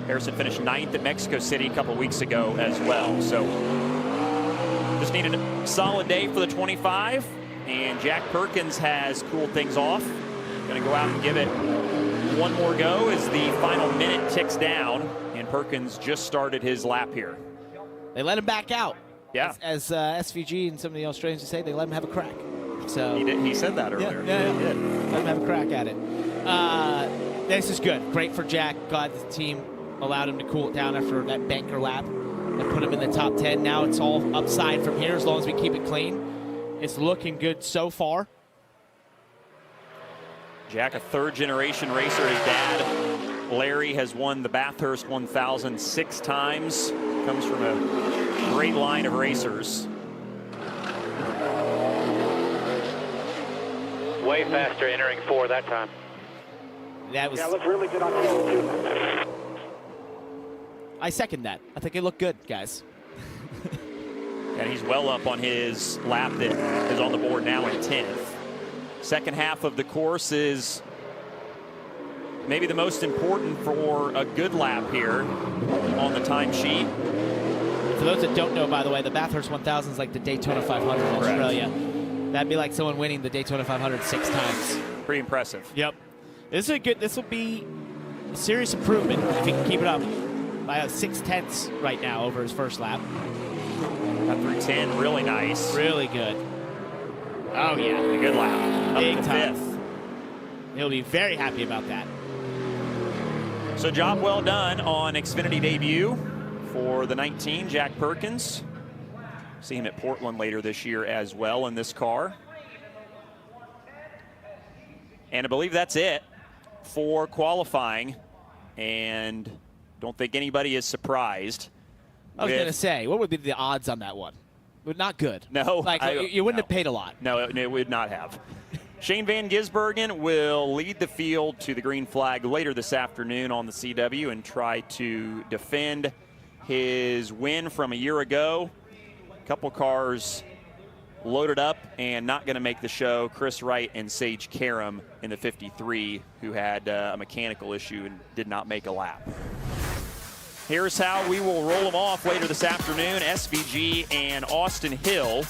[SPEAKER 1] Harrison finished 9th at Mexico City a couple weeks ago as well. So just need a solid day for the 25. And Jack Perkins has cooled things off. Going to go out and give it one more go as the final minute ticks down. And Perkins just started his lap here.
[SPEAKER 2] They let him back out.
[SPEAKER 1] Yeah.
[SPEAKER 2] As SVG and some of the Australians would say, they let him have a crack. So
[SPEAKER 1] he said that earlier.
[SPEAKER 2] Yeah. Let him have a crack at it. This is good. Great for Jack. Glad the team allowed him to cool it down after that banker lap and put him in the top 10. Now it's all upside from here as long as we keep it clean. It's looking good so far.
[SPEAKER 1] Jack, a third-generation racer. His dad, Larry, has won the Bathurst 1000 6 times. Comes from a great line of racers.
[SPEAKER 4] Way faster entering 4 that time.
[SPEAKER 2] That was.
[SPEAKER 4] Yeah, it looked really good on the field too.
[SPEAKER 2] I second that. I think it looked good, guys.
[SPEAKER 1] And he's well up on his lap that is on the board now in 10th. Second half of the course is maybe the most important for a good lap here on the timesheet.
[SPEAKER 2] For those that don't know, by the way, the Bathurst 1000 is like the Daytona 500 in Australia. That'd be like someone winning the Daytona 500 6 times.
[SPEAKER 1] Pretty impressive.
[SPEAKER 2] Yep. This will be a serious improvement if he can keep it up by 6/10 right now over his first lap.
[SPEAKER 1] Got through 10, really nice.
[SPEAKER 2] Really good. Oh yeah,
[SPEAKER 1] a good lap.
[SPEAKER 2] Big
[SPEAKER 1] Up to
[SPEAKER 2] time.
[SPEAKER 1] 5th.
[SPEAKER 2] He'll be very happy about that.
[SPEAKER 1] So job well done on Xfinity debut for the 19, Jack Perkins. See him at Portland later this year as well in this car. And I believe that's it for qualifying. And don't think anybody is surprised.
[SPEAKER 2] I was going to say, what would be the odds on that one? Not good.
[SPEAKER 1] No.
[SPEAKER 2] Like, you wouldn't have paid a lot.
[SPEAKER 1] No, it would not have. Shane Van Gisbergen will lead the field to the green flag later this afternoon on the CW and try to defend his win from a year ago. A couple cars loaded up and not going to make the show. Chris Wright and Sage Karam in the 53, who had a mechanical issue and did not make a lap. Here's how we will roll them off later this afternoon. SVG and Austin Hill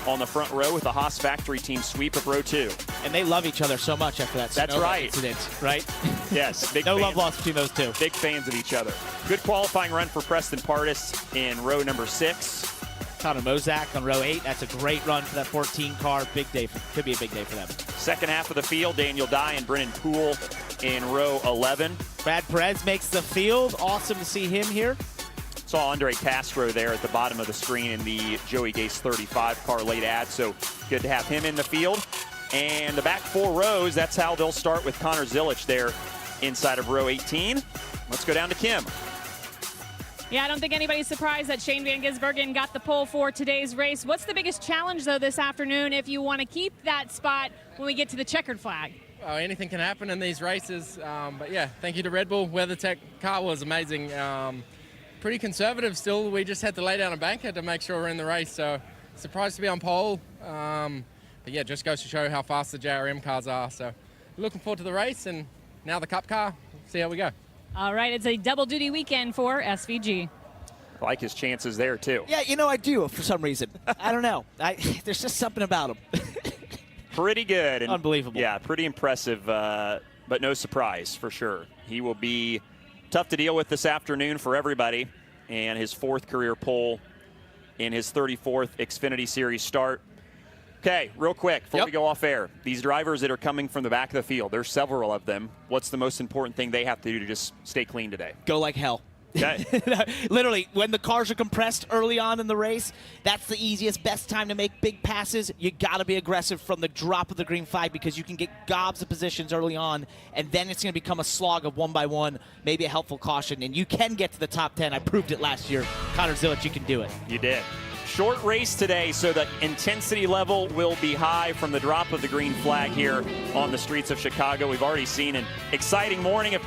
[SPEAKER 1] on the front row with the Haas factory team sweep of row 2.
[SPEAKER 2] And they love each other so much after that.
[SPEAKER 1] That's right.
[SPEAKER 2] Incident, right?
[SPEAKER 1] Yes. Big
[SPEAKER 2] no
[SPEAKER 1] fans.
[SPEAKER 2] love lost between those two.
[SPEAKER 1] Big fans of each other. Good qualifying run for Preston Pardis in row number 6.
[SPEAKER 2] Connor Mozak on row 8. That's a great run for that 14 car. Big day. Could be a big day for them.
[SPEAKER 1] Second half of the field, Daniel Dye and Brennan Poole in row 11.
[SPEAKER 2] Brad Perez makes the field. Awesome to see him here.
[SPEAKER 1] Saw Andre Castro there at the bottom of the screen in the Joey Gase 35 car late ad, so good to have him in the field. And the back 4 rows, that's how they'll start with Connor Zilich there inside of row 18. Let's go down to Kim.
[SPEAKER 3] Yeah, I don't think anybody's surprised that Shane Van Gisbergen got the pole for today's race. What's the biggest challenge, though, this afternoon if you want to keep that spot when we get to the checkered flag?
[SPEAKER 16] Oh, anything can happen in these races. But yeah, thank you to Red Bull. WeatherTech car was amazing. Pretty conservative still. We just had to lay down a banker to make sure we're in the race. So surprised to be on pole. But yeah, just goes to show how fast the JRM cars are. So looking forward to the race and now the Cup car. See how we go.
[SPEAKER 3] All right, it's a double duty weekend for SVG.
[SPEAKER 1] I like his chances there too.
[SPEAKER 2] Yeah, you know I do for some reason. I don't know. There's just something about him.
[SPEAKER 1] Pretty good. And
[SPEAKER 2] unbelievable.
[SPEAKER 1] Yeah, pretty impressive, but no surprise for sure. He will be tough to deal with this afternoon for everybody, and his 4th career pole in his 34th Xfinity Series start. Okay, real quick, before we go off air, these drivers that are coming from the back of the field, there's several of them. What's the most important thing they have to do to just stay clean today?
[SPEAKER 2] Go like hell.
[SPEAKER 1] Okay.
[SPEAKER 2] Literally, when the cars are compressed early on in the race, that's the easiest, best time to make big passes. You got to be aggressive from the drop of the green flag because you can get gobs of positions early on, and then it's going to become a slog of 1 by 1, maybe a helpful caution, and you can get to the top 10. I proved it last year. Connor Zilich, you can do it.
[SPEAKER 1] You did. Short race today, so the intensity level will be high from the drop of the green flag here on the streets of Chicago. We've already seen an exciting morning of